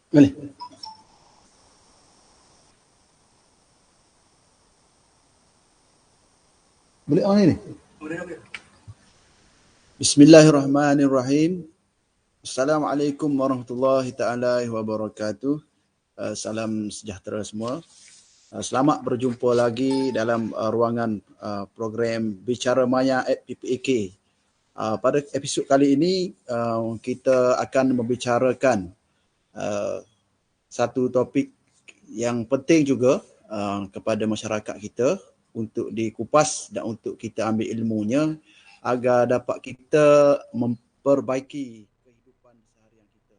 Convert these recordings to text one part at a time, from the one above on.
Boleh. Boleh on ini. Bismillahirrahmanirrahim. Assalamualaikum warahmatullahi taala wabarakatuh. Salam sejahtera semua. Selamat berjumpa lagi dalam ruangan program Bicara Maya at PPAK. Pada episod kali ini kita akan membicarakan satu topik yang penting juga kepada masyarakat kita untuk dikupas dan untuk kita ambil ilmunya agar dapat kita memperbaiki kehidupan seharian kita.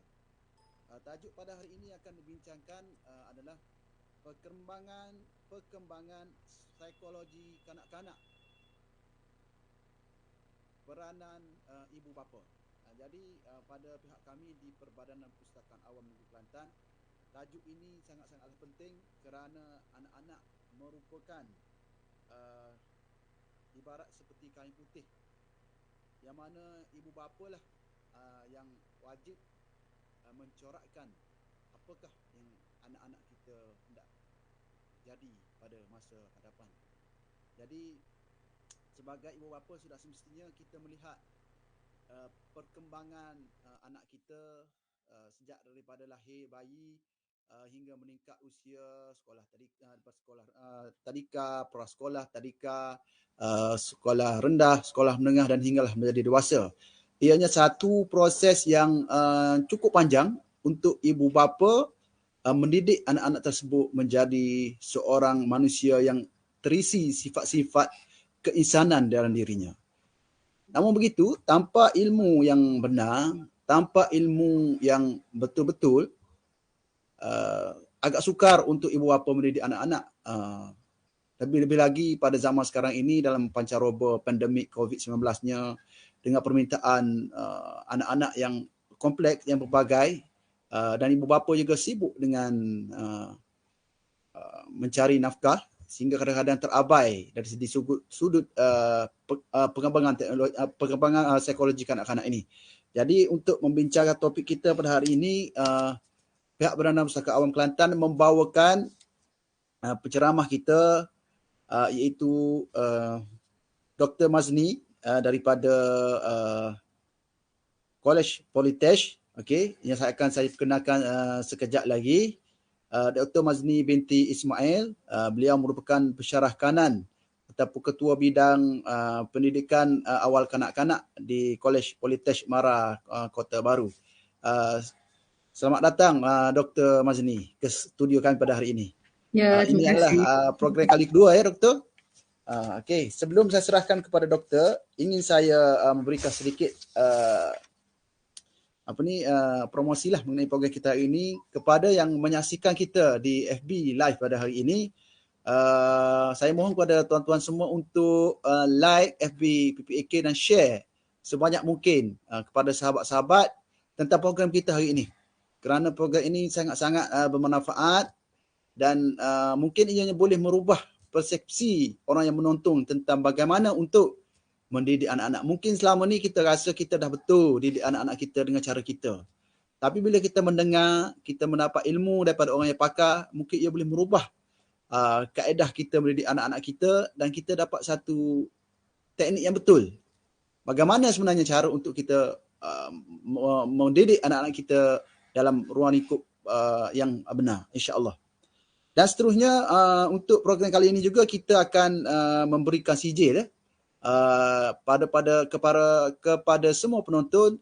Tajuk pada hari ini akan dibincangkan adalah perkembangan psikologi kanak-kanak, peranan ibu bapa. Jadi pada pihak kami di Perbadanan Pustakaan Awam Negeri Kelantan, tajuk ini sangat-sangat penting kerana anak-anak merupakan ibarat seperti kain putih, yang mana ibu bapa lah yang wajib mencorakkan apakah yang anak-anak kita hendak jadi pada masa hadapan. Jadi sebagai ibu bapa sudah semestinya kita melihat perkembangan anak kita sejak daripada lahir bayi hingga meningkat usia sekolah tadika, prasekolah, tadika, sekolah rendah, sekolah menengah dan hinggalah menjadi dewasa. Ianya satu proses yang cukup panjang untuk ibu bapa mendidik anak-anak tersebut menjadi seorang manusia yang terisi sifat-sifat keinsanan dalam dirinya. Namun begitu, tanpa ilmu yang benar, tanpa ilmu yang betul-betul, agak sukar untuk ibu bapa mendidik anak-anak. Lebih-lebih lagi pada zaman sekarang ini dalam pancaroba pandemik COVID-19-nya, dengan permintaan anak-anak yang kompleks, yang berbagai, dan ibu bapa juga sibuk dengan mencari nafkah, sehingga kadang-kadang terabai dari segi sudut pengembangan psikologi kanak-kanak ini. Jadi untuk membincangkan topik kita pada hari ini, pihak Perbadanan Pustakaan Awam Kelantan membawakan penceramah kita iaitu Dr. Mazni daripada Kolej Politeknik, okey, yang saya perkenalkan sekejap lagi. Dr. Mazni binti Ismail, beliau merupakan pensyarah kanan ataupun ketua bidang pendidikan awal kanak-kanak di Kolej Politeknik Mara, Kota Baru. Selamat datang Dr. Mazni ke studio kami pada hari ini. Ya, Ini adalah program kali kedua ya, Doktor. Okey, sebelum saya serahkan kepada doktor, ingin saya memberikan sedikit promosilah mengenai program kita hari ini kepada yang menyaksikan kita di FB live pada hari ini. Saya mohon kepada tuan-tuan semua untuk like FB PPAK dan share sebanyak mungkin kepada sahabat-sahabat tentang program kita hari ini. Kerana program ini sangat-sangat bermanfaat dan mungkin ianya boleh merubah persepsi orang yang menonton tentang bagaimana untuk mendidik anak-anak. Mungkin selama ni kita rasa kita dah betul didik anak-anak kita dengan cara kita. Tapi bila kita mendengar, kita mendapat ilmu daripada orang yang pakar, mungkin ia boleh merubah kaedah kita mendidik anak-anak kita dan kita dapat satu teknik yang betul. Bagaimana sebenarnya cara untuk kita mendidik anak-anak kita dalam ruang lingkup yang benar, insya-Allah. Dan seterusnya untuk program kali ini juga kita akan memberikan sijil kepada semua penonton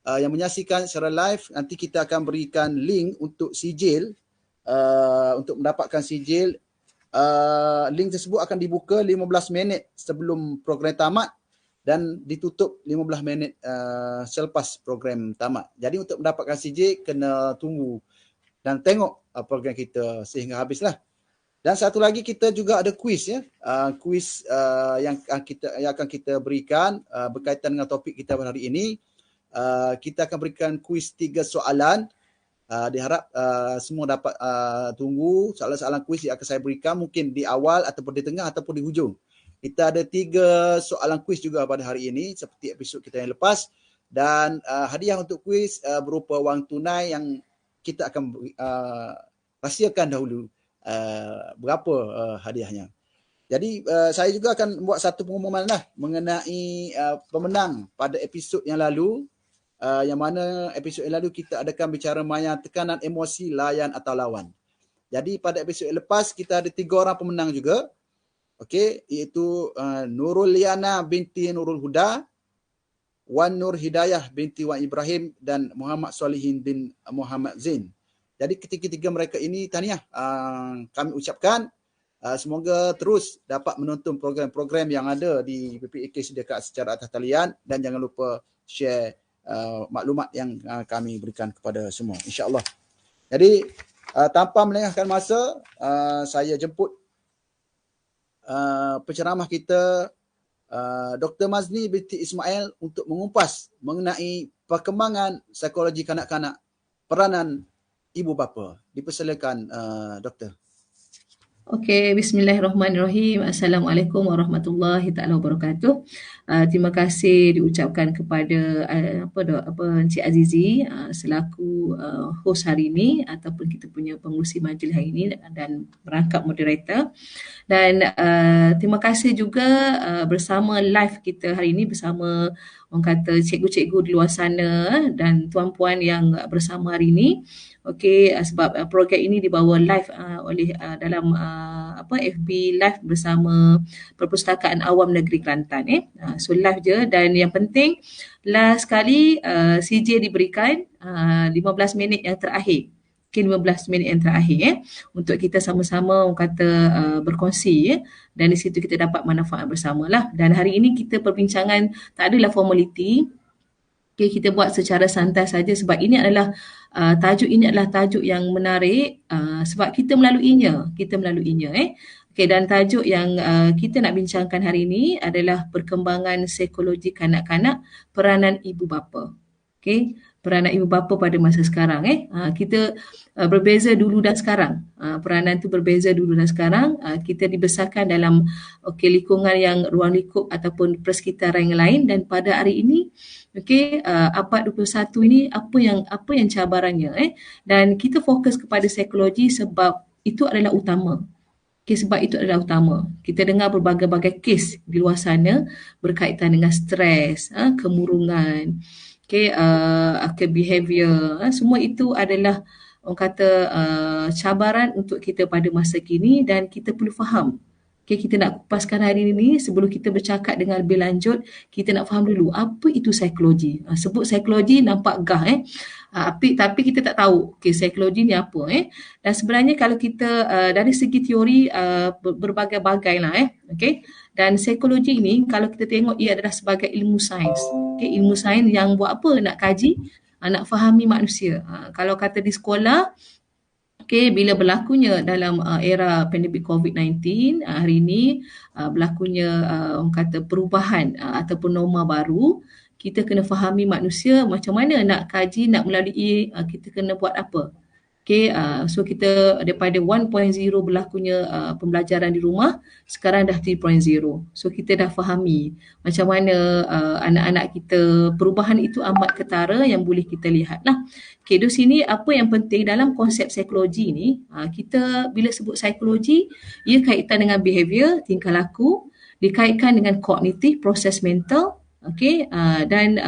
yang menyaksikan secara live. Nanti kita akan berikan link untuk sijil, untuk mendapatkan sijil. Link tersebut akan dibuka 15 minit sebelum program tamat dan ditutup 15 minit selepas program tamat. Jadi untuk mendapatkan sijil kena tunggu dan tengok program kita sehingga habislah. Dan satu lagi kita juga ada kuis ya. Kuis yang akan kita berikan berkaitan dengan topik kita pada hari ini. Kita akan berikan kuis 3 soalan. Diharap semua dapat tunggu soalan-soalan kuis yang akan saya berikan mungkin di awal ataupun di tengah ataupun di hujung. Kita ada 3 soalan kuis juga pada hari ini seperti episod kita yang lepas. Dan hadiah untuk kuis berupa wang tunai yang kita akan rahsiakan dahulu berapa hadiahnya. Jadi saya juga akan buat satu pengumuman lah mengenai pemenang pada episod yang lalu, yang mana episod yang lalu kita adakan bicara mengenai tekanan emosi, layan atau lawan. Jadi pada episod yang lepas kita ada 3 orang pemenang juga. Okey, iaitu Nurul Liana binti Nurul Huda, Wan Nur Hidayah binti Wan Ibrahim dan Muhammad Solihin bin Muhammad Zain. Jadi ketiga-tiga mereka ini tahniah kami ucapkan. Semoga terus dapat menonton program-program yang ada di PPAK sediakan secara atas talian, dan jangan lupa share maklumat yang kami berikan kepada semua, insya-Allah. Jadi tanpa melengahkan masa, saya jemput penceramah kita Dr. Mazni binti Ismail untuk mengupas mengenai perkembangan psikologi kanak-kanak, peranan ibu bapa. Dipersilakan doktor. Okey, bismillahirrahmanirrahim. Assalamualaikum warahmatullahi taala wabarakatuh. Terima kasih diucapkan kepada Encik Azizi selaku host hari ini ataupun kita punya pengurusi majlis hari ini dan merangkap moderator. Dan terima kasih juga bersama live kita hari ini bersama orang kata cikgu-cikgu di luar sana dan tuan-puan yang bersama hari ini. Okey, sebab program ini dibawa live oleh dalam FB live bersama Perpustakaan Awam Negeri Kelantan. So live je, dan yang penting last kali CJ diberikan 15 minit yang terakhir. 15 minit yang terakhir untuk kita sama-sama orang kata berkongsi dan di situ kita dapat manfaat bersamalah. Dan hari ini kita perbincangan tak adalah formaliti. Okay, kita buat secara santai saja sebab ini adalah tajuk yang menarik sebab kita melaluinya. Okay, dan tajuk yang kita nak bincangkan hari ini adalah perkembangan psikologi kanak-kanak, peranan ibu bapa. Okay, peranan ibu bapa pada masa sekarang. Kita berbeza dulu dan sekarang. Peranan tu berbeza dulu dan sekarang. Kita dibesarkan dalam lingkungan yang ruang lingkup ataupun persekitaran yang lain, dan pada hari ini abad 21 ini apa yang cabarannya dan kita fokus kepada psikologi sebab itu adalah utama. Kita dengar berbagai-bagai kes di luar sana berkaitan dengan stres, kemurungan, behavior, semua itu adalah orang kata cabaran untuk kita pada masa kini, dan kita perlu faham. Kita nak kupaskan hari ini. Sebelum kita bercakap dengan lebih lanjut, kita nak faham dulu apa itu psikologi. Sebut psikologi nampak gah tapi kita tak tahu psikologi ni apa Dan sebenarnya kalau kita dari segi teori berbagai-bagai lah Dan psikologi ni kalau kita tengok ia adalah sebagai ilmu sains. Ilmu sains yang buat apa? Nak kaji, nak fahami manusia. Kalau kata di sekolah, bila berlakunya dalam era pandemik COVID-19 hari ini berlakunya orang kata perubahan ataupun norma baru, kita kena fahami manusia macam mana nak kaji, nak melalui kita kena buat apa. So kita daripada 1.0 berlakunya pembelajaran di rumah, sekarang dah 3.0. So kita dah fahami macam mana anak-anak kita, perubahan itu amat ketara yang boleh kita lihat lah. Di sini apa yang penting dalam konsep psikologi ni, kita bila sebut psikologi, ia kaitan dengan behavior, tingkah laku, dikaitkan dengan kognitif, proses mental, dan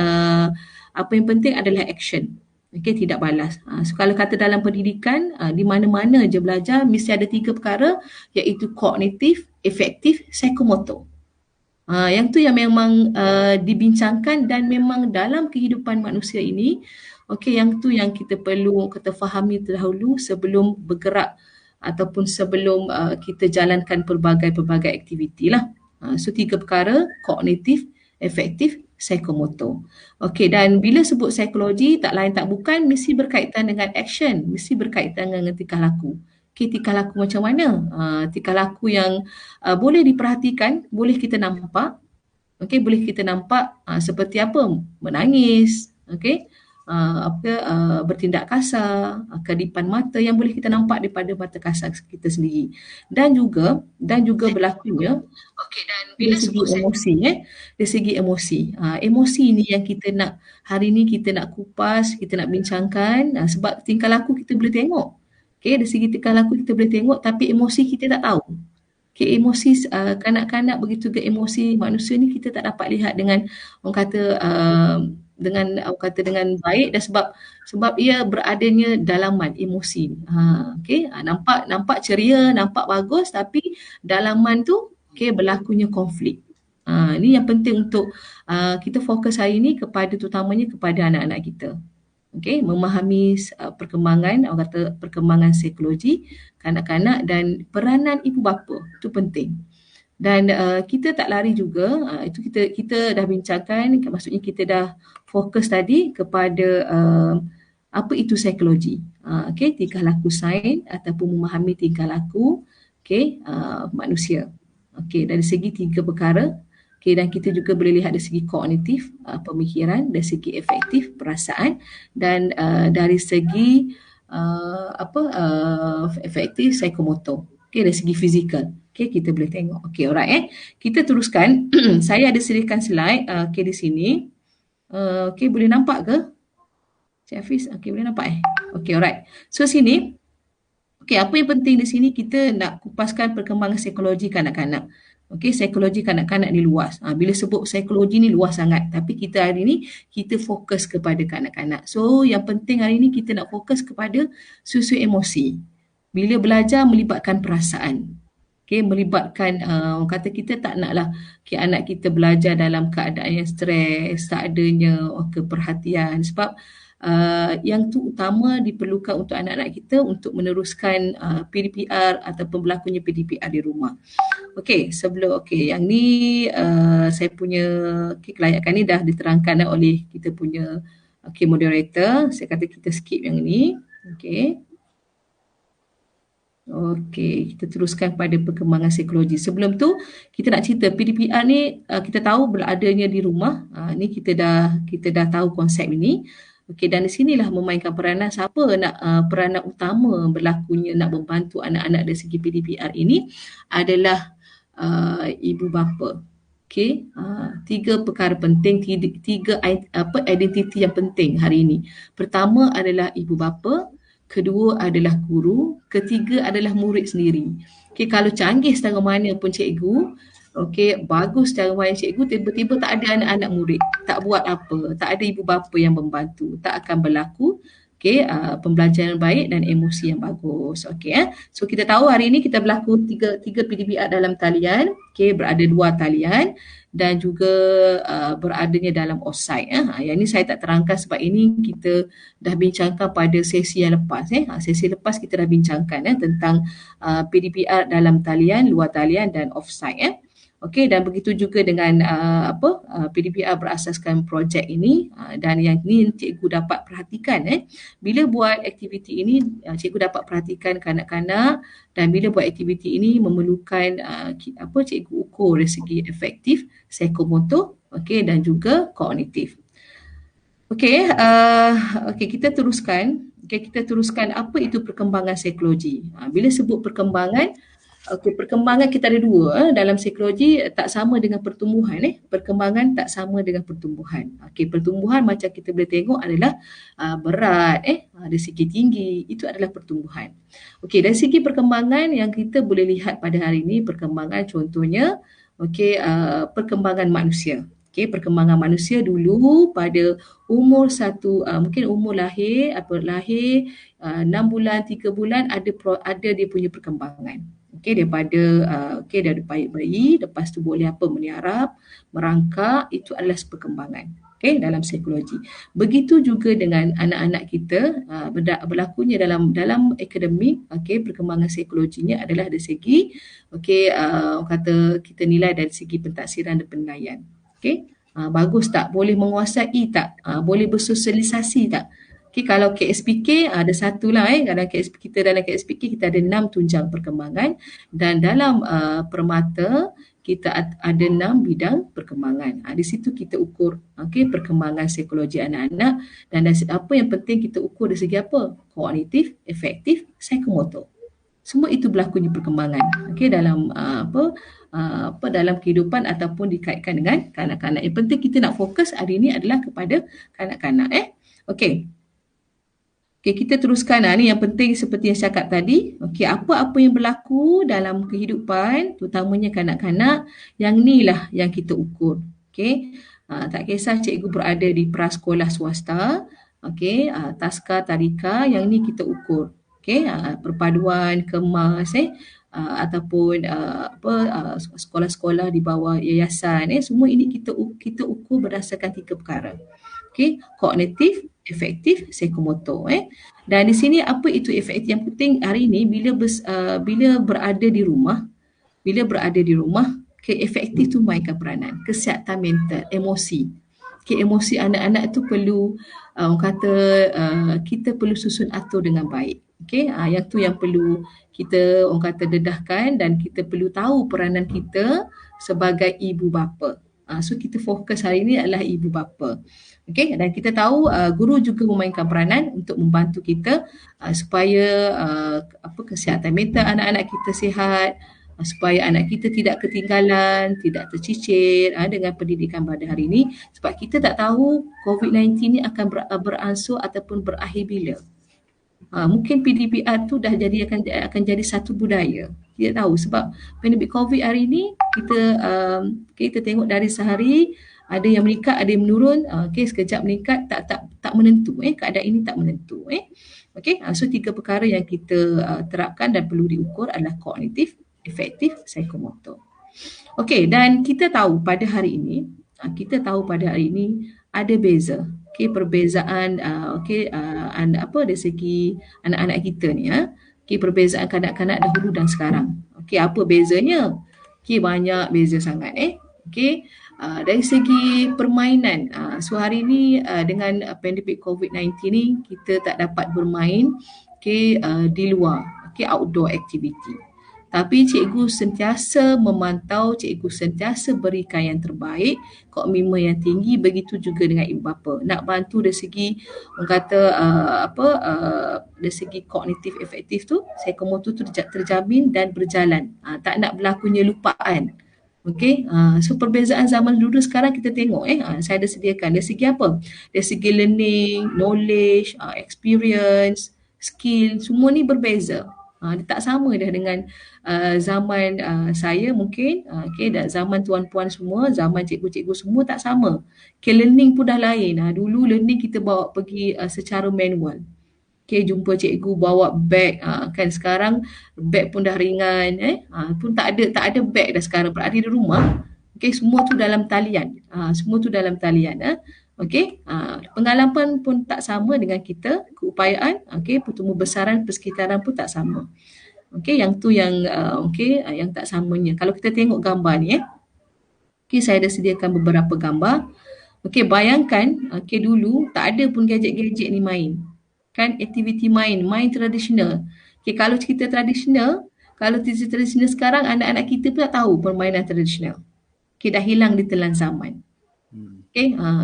apa yang penting adalah action. Tidak balas. So kalau kata dalam pendidikan, di mana-mana je belajar mesti ada 3 perkara, iaitu kognitif, efektif, psikomotor. Yang tu yang memang dibincangkan dan memang dalam kehidupan manusia ini, yang tu yang kita perlu kita fahami terdahulu sebelum bergerak ataupun sebelum kita jalankan pelbagai aktiviti lah. So 3 perkara, kognitif, efektif, psikomotor. Dan bila sebut psikologi, tak lain tak bukan mesti berkaitan dengan action, mesti berkaitan dengan tingkah laku. Tingkah laku macam mana? Tingkah laku yang boleh diperhatikan, boleh kita nampak. Boleh kita nampak seperti apa? Menangis, bertindak kasar, kedipan mata yang boleh kita nampak daripada mata kasar kita sendiri. Dan juga berlakunya dari segi emosi, dari segi emosi. Emosi ni yang kita nak, hari ni kita nak kupas, kita nak bincangkan, sebab tingkah laku kita boleh tengok. Okay, dari segi tingkah laku kita boleh tengok, tapi emosi kita tak tahu. Okay, emosi kanak-kanak, begitu ke emosi manusia ni kita tak dapat lihat dengan orang kata dengan baik, dan sebab ia beradanya dalaman emosi. Okay, nampak ceria, nampak bagus, tapi dalaman tu berlakunya konflik. Ini yang penting untuk kita fokus hari ini terutamanya kepada anak-anak kita. Okay, memahami perkembangan psikologi kanak-kanak dan peranan ibu bapa, itu penting. Dan kita tak lari juga, itu kita dah bincangkan, maksudnya kita dah fokus tadi kepada apa itu psikologi. Tingkah laku sains ataupun memahami tingkah laku manusia. Dari segi 3 perkara. Dan kita juga boleh lihat dari segi kognitif, pemikiran, dari segi efektif, perasaan, dan dari segi efektif, psikomotor. Dari segi fizikal. Kita boleh tengok. Alright. Kita teruskan. Saya ada sediakan slide di sini. Boleh nampak ke? Cik Hafiz, boleh nampak alright. So sini, apa yang penting di sini, kita nak kupaskan perkembangan psikologi kanak-kanak. Psikologi kanak-kanak ni luas. Bila sebut psikologi ni luas sangat. Tapi kita hari ni, kita fokus kepada kanak-kanak. So, yang penting hari ni kita nak fokus kepada susu emosi. Bila belajar melibatkan perasaan. Melibatkan, orang kata kita tak naklah anak kita belajar dalam keadaan yang stres, tak adanya keperhatian. Sebab yang tu utama diperlukan untuk anak-anak kita untuk meneruskan PDPR ataupun berlakunya PDPR di rumah. Yang ni saya punya kelayakan ni dah diterangkan oleh kita punya moderator. Saya kata kita skip yang ni. Kita teruskan pada perkembangan psikologi. Sebelum tu, kita nak cerita PDPR ni kita tahu beradanya di rumah. Ni kita dah tahu konsep ini. Dan di sinilah memainkan peranan siapa nak peranan utama berlakunya nak membantu anak-anak dari segi PDPR ini adalah ibu bapa. 3 perkara penting, 3 identiti yang penting hari ini. Pertama adalah ibu bapa, kedua adalah guru, ketiga adalah murid sendiri. Kalau canggih setara mana pun cikgu, bagus cara main cikgu, tiba-tiba tak ada anak-anak murid, tak buat apa, tak ada ibu bapa yang membantu, tak akan berlaku pembelajaran baik dan emosi yang bagus. So kita tahu hari ini kita berlaku 3 PDPR dalam talian, berada 2 talian dan juga beradanya dalam offsite. Yang ini saya tak terangkan sebab ini kita dah bincangkan pada sesi yang lepas. Sesi lepas kita dah bincangkan tentang PDPR dalam talian, luar talian dan offsite. Dan begitu juga dengan PDPR berasaskan projek ini, dan yang ini cikgu dapat perhatikan bila buat aktiviti ini, cikgu dapat perhatikan kanak-kanak, dan bila buat aktiviti ini memerlukan cikgu ukur dari segi efektif, psikomotor, dan juga kognitif. Kita teruskan. Kita teruskan apa itu perkembangan psikologi. Bila sebut perkembangan, perkembangan kita ada 2 dalam psikologi, tak sama dengan pertumbuhan. Perkembangan tak sama dengan pertumbuhan. Pertumbuhan macam kita boleh tengok adalah berat, dari segi tinggi, itu adalah pertumbuhan. Dari segi perkembangan yang kita boleh lihat pada hari ini, perkembangan contohnya perkembangan manusia. Perkembangan manusia dulu pada umur mungkin umur lahir 6 bulan, 3 bulan ada dia punya perkembangan. Daripada bayi, lepas tu boleh meniarap, merangkak, itu adalah perkembangan dalam psikologi. Begitu juga dengan anak-anak kita, berlakunya dalam akademik, perkembangan psikologinya adalah dari segi kata kita nilai dari segi pentaksiran dan penilaian. Bagus tak? Boleh menguasai tak? Boleh bersosialisasi tak? Kalau KSPK ada satulah dalam KSPK kita ada 6 tunjang perkembangan, dan dalam permata kita ada 6 bidang perkembangan. Di situ kita ukur perkembangan psikologi anak-anak, dan apa yang penting kita ukur dari segi apa? Kognitif, efektif, psikomotor. Semua itu berlakunya perkembangan dalam kehidupan ataupun dikaitkan dengan kanak-kanak. Yang penting kita nak fokus hari ini adalah kepada kanak-kanak. Okey, kita teruskan. Ni yang penting seperti yang saya cakap tadi. Okey, apa-apa yang berlaku dalam kehidupan, terutamanya kanak-kanak, yang ni lah yang kita ukur. Okey, tak kisah cikgu berada di prasekolah swasta, okey, taska, tadika, yang ni kita ukur. Okey, perpaduan, kemas, ataupun sekolah-sekolah di bawah yayasan, semua ini kita ukur berdasarkan 3 perkara. Okey, kognitif, efektif, psikomotor. Dan di sini apa itu efektif? Yang penting hari ini bila berada di rumah, efektif tu mainkan peranan. Kesihatan mental, emosi. Emosi anak-anak tu perlu kita perlu susun atur dengan baik. Yang tu yang perlu kita dedahkan, dan kita perlu tahu peranan kita sebagai ibu bapa. So kita fokus hari ini adalah ibu bapa. Dan kita tahu guru juga memainkan peranan untuk membantu kita supaya kesihatan mental anak-anak kita sihat, supaya anak kita tidak ketinggalan, tidak tercicir dengan pendidikan pada hari ini, sebab kita tak tahu COVID-19 ni akan beransur ataupun berakhir bila. Mungkin PDPR tu dah akan jadi satu budaya. Kita tahu sebab pandemik COVID hari ini kita tengok dari sehari ada yang meningkat, ada yang menurun. Sekejap meningkat, tak menentu. Keadaan ini tak menentu. So 3 perkara yang kita terapkan dan perlu diukur adalah kognitif, efektif, psikomotor. Dan kita tahu pada hari ini ada beza. Perbezaan dari segi anak-anak kita ni. Perbezaan kanak-kanak dahulu dan sekarang. Apa bezanya? Banyak beza sangat. Dari segi permainan, so hari ni dengan pandemik COVID-19 ni, kita tak dapat bermain di luar, outdoor activity. Tapi cikgu sentiasa memantau, cikgu sentiasa berikan yang terbaik, komitmen yang tinggi, begitu juga dengan ibu bapa. Nak bantu dari segi dari segi kognitif efektif tu, psikomotor tu terjamin dan berjalan. Tak nak berlakunya lupaan. So perbezaan zaman dulu sekarang kita tengok saya ada sediakan dari segi apa? Dari segi learning, knowledge, experience, skill, semua ni berbeza. Dia tak sama dah dengan zaman saya mungkin, dan zaman tuan-puan semua, zaman cikgu-cikgu semua tak sama. Learning pun dah lain. Dulu learning kita bawa pergi secara manual. Jumpa cikgu bawa beg, kan sekarang beg pun dah ringan, pun tak ada beg dah sekarang, berada di rumah. Semua tu dalam talian. Pengalaman pun tak sama dengan kita, keupayaan, pertumbuhan persekitaran pun tak sama. Yang tu yang tak samanya. Kalau kita tengok gambar ni, saya dah sediakan beberapa gambar. Bayangkan dulu tak ada pun gadget-gadget ni main. Kan aktiviti main tradisional. Kalau cerita tradisional sekarang anak-anak kita pun tak tahu permainan tradisional. Dah hilang di telan zaman.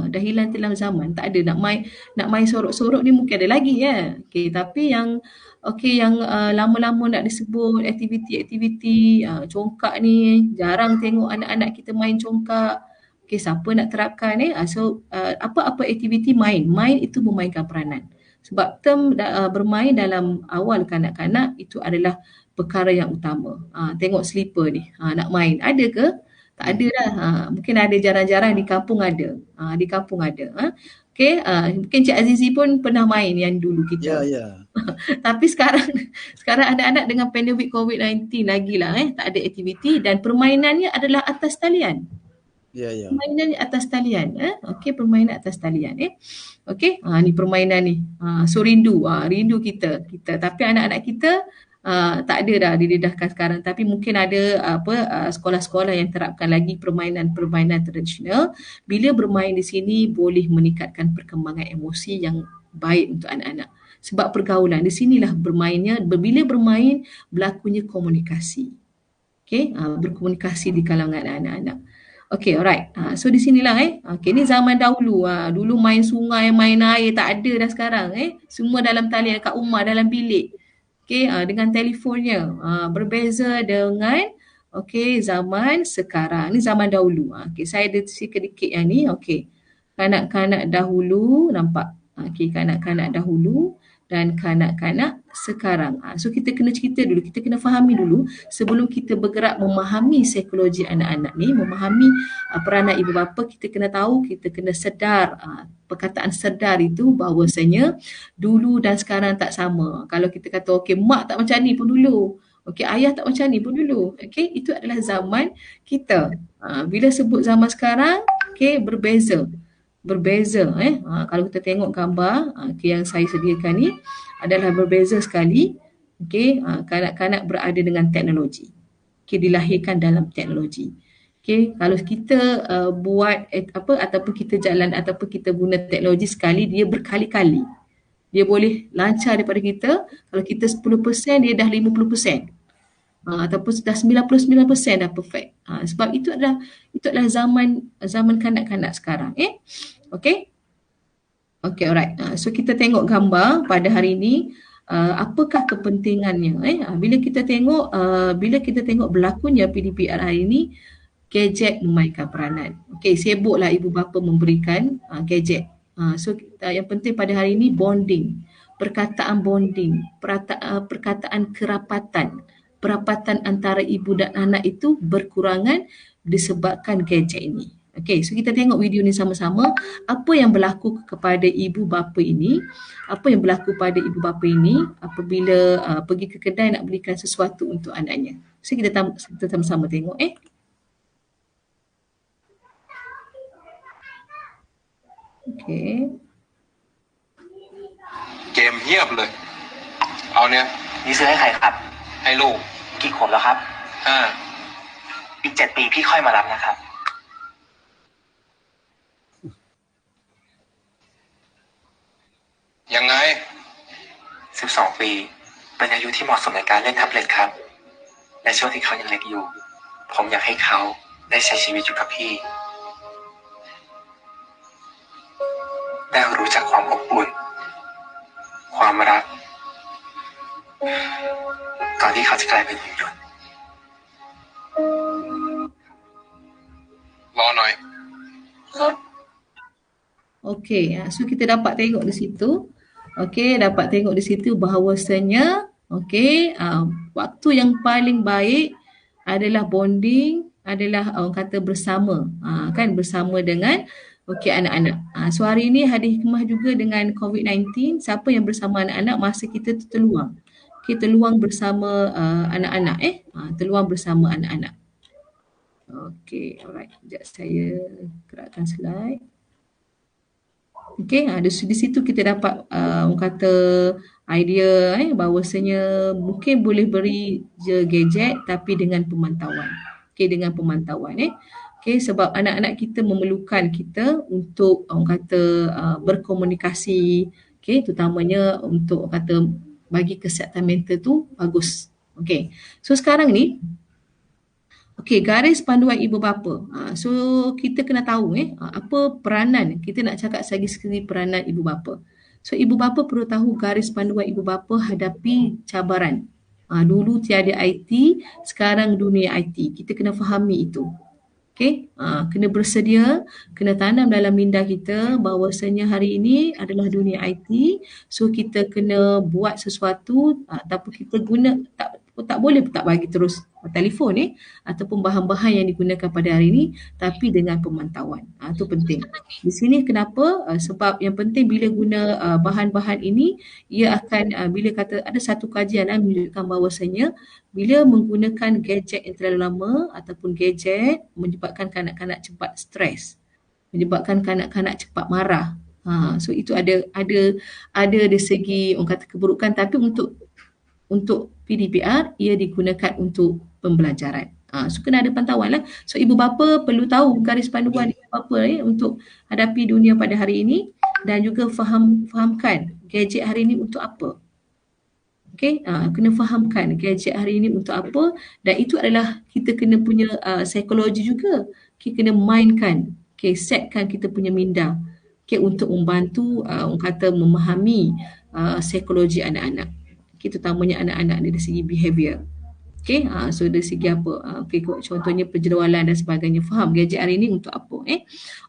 Dah hilang telan zaman. Tak ada nak main sorok-sorok ni mungkin ada lagi ya. Tapi yang lama-lama nak disebut aktiviti congkak ni, jarang tengok anak-anak kita main congkak. Siapa nak terapkan So apa-apa aktiviti main itu memainkan peranan. Sebab term bermain dalam awal kanak-kanak itu adalah perkara yang utama. Tengok slipper ni, nak main. Ada ke? Tak ada dah. Mungkin ada jarang-jarang, di kampung ada. Mungkin Cik Azizi pun pernah main yang dulu kita. Ya. Tapi sekarang anak-anak dengan pandemik COVID-19 lagilah tak ada aktiviti, dan permainannya adalah atas talian. Ya. Permainan atas talian. Permainan atas talian. Ni permainan ni. So rindu kita. Tapi anak-anak kita tak ada dah didedahkan sekarang. Tapi mungkin ada sekolah-sekolah yang terapkan lagi permainan tradisional. Bila bermain di sini boleh meningkatkan perkembangan emosi yang baik untuk anak-anak. Sebab pergaulan di sinilah bermainnya. Bila bermain berlakunya komunikasi. berkomunikasi di kalangan anak-anak. Okay, alright. So di sinilah Okay, ni zaman dahulu. Dulu main sungai, main air tak ada dah sekarang Semua dalam talian kat rumah, dalam bilik. Okay, dengan telefonnya. Berbeza dengan zaman sekarang. Ni zaman dahulu. Okay, saya ada sedikit yang ni. Okay. Kanak-kanak dahulu nampak. Okay, kanak-kanak dahulu dan kanak-kanak sekarang. So kita kena cerita dulu, kita kena fahami dulu sebelum kita bergerak memahami psikologi anak-anak ni, memahami peranan ibu bapa, kita kena tahu, kita kena sedar. Perkataan sedar itu bahawasanya dulu dan sekarang tak sama. Kalau kita kata okey, mak tak macam ni pun dulu. Okey, ayah tak macam ni pun dulu. Okey, itu adalah zaman kita. Bila sebut zaman sekarang, okey, berbeza. Kalau kita tengok gambar yang saya sediakan ni adalah berbeza sekali. Kanak-kanak berada dengan teknologi. Dilahirkan dalam teknologi. Kalau kita buat ataupun kita jalan ataupun kita guna teknologi sekali, dia berkali-kali. Dia boleh lancar daripada kita. Kalau kita 10%, dia dah 50%. Ataupun sudah 99% dah perfect. Sebab itu adalah zaman kanak-kanak sekarang. Okay, alright. So kita tengok gambar pada hari ini. Apakah kepentingannya? Bila kita tengok berlakunya PDPR hari ini, gadget memainkan peranan. Okay, sibuklah ibu bapa memberikan gadget. So yang penting pada hari ini bonding, perkataan bonding, perkataan perapatan antara ibu dan anak itu berkurangan disebabkan gadget ini. Okay, so kita tengok video ni sama-sama. Apa yang berlaku kepada ibu bapa ini? Apa yang berlaku pada ibu bapa ini apabila pergi ke kedai nak belikan sesuatu untuk anaknya? So kita sama-sama tengok. Okay. เกมเงียบเลย เอาเนี่ย นี่ซื้อให้ใครครับ ให้ลูก กี่ขวบแล้วครับ อีก 7 ปีพี่ค่อยมารับนะครับ ยังไง 12 ปีเป็นอายุที่เหมาะสมในการเล่นแท็บเล็ตครับในช่วงที่เขายังเล็กอยู่ ผมอยากให้เขาได้ใช้ชีวิตอยู่กับพี่ได้รู้จักความอบอุ่นความรักก่อนที่เขาจะกลายเป็นหุ่นยนต์ รอหน่อย Okey, so kita dapat tengok di situ. Dapat tengok di situ bahawasanya waktu yang paling baik adalah bonding, adalah orang kata bersama, bersama dengan anak-anak. So hari ini Hadi Hikmah juga dengan COVID-19, siapa yang bersama anak-anak masa kita tu terluang. Terluang bersama anak-anak terluang bersama anak-anak. Okey, alright. Sekejap saya gerakkan slide. Di situ kita dapat orang kata idea bahawasanya mungkin boleh beri je gadget tapi dengan pemantauan. Dengan pemantauan sebab anak-anak kita memerlukan kita untuk orang kata berkomunikasi, terutamanya untuk orang kata bagi kesihatan mental tu bagus. So sekarang ni garis panduan ibu bapa. So kita kena tahu apa peranan, kita nak cakap segi peranan ibu bapa. So ibu bapa perlu tahu garis panduan ibu bapa hadapi cabaran. Dulu tiada IT, sekarang dunia IT. Kita kena fahami itu. Kena bersedia, kena tanam dalam minda kita bahawasanya hari ini adalah dunia IT. So kita kena buat sesuatu ataupun kita guna tak boleh tak bagi terus telefon ataupun bahan-bahan yang digunakan pada hari ini, tapi dengan pemantauan. Itu penting. Di sini kenapa? Sebab yang penting bila guna bahan-bahan ini, ia akan bila kata ada satu kajian menunjukkan bahawasanya bila menggunakan gadget yang terlalu lama ataupun gadget menyebabkan kanak-kanak cepat stres, menyebabkan kanak-kanak cepat marah. So itu ada dari segi orang kata keburukan, tapi untuk PDPR ia digunakan untuk pembelajaran. So kena ada pantauan lah. So ibu bapa perlu tahu garis panduan ibu bapa untuk hadapi dunia pada hari ini dan juga fahamkan gadget hari ini untuk apa. Okay, kena fahamkan gadget hari ini untuk apa, dan itu adalah kita kena punya psikologi juga. Okay, kena mainkan, okay, setkan kita punya minda, okay, untuk membantu orang kata memahami psikologi anak-anak. Okay, terutamanya anak-anak dari segi behavior. Okay, so dari segi apa? Okay, contohnya penjerualan dan sebagainya. Faham gadget hari ini untuk apa?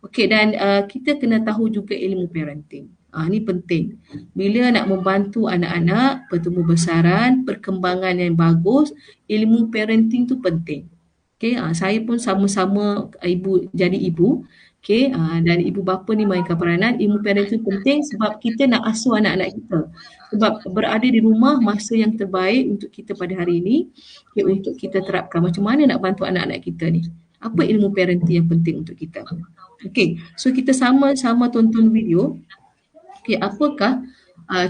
Okay, dan kita kena tahu juga ilmu parenting. Ini penting. Bila nak membantu anak-anak bertumbuh besaran, perkembangan yang bagus, ilmu parenting tu penting. Okay, saya pun sama-sama jadi ibu. Okay, dan ibu bapa ni mainkan peranan. Ilmu parenting penting sebab kita nak asuh anak-anak kita. Sebab berada di rumah masa yang terbaik untuk kita pada hari ini, okay, untuk kita terapkan macam mana nak bantu anak-anak kita ni. Apa ilmu parenting yang penting untuk kita. Okay, so kita sama-sama tonton video. Okay, apakah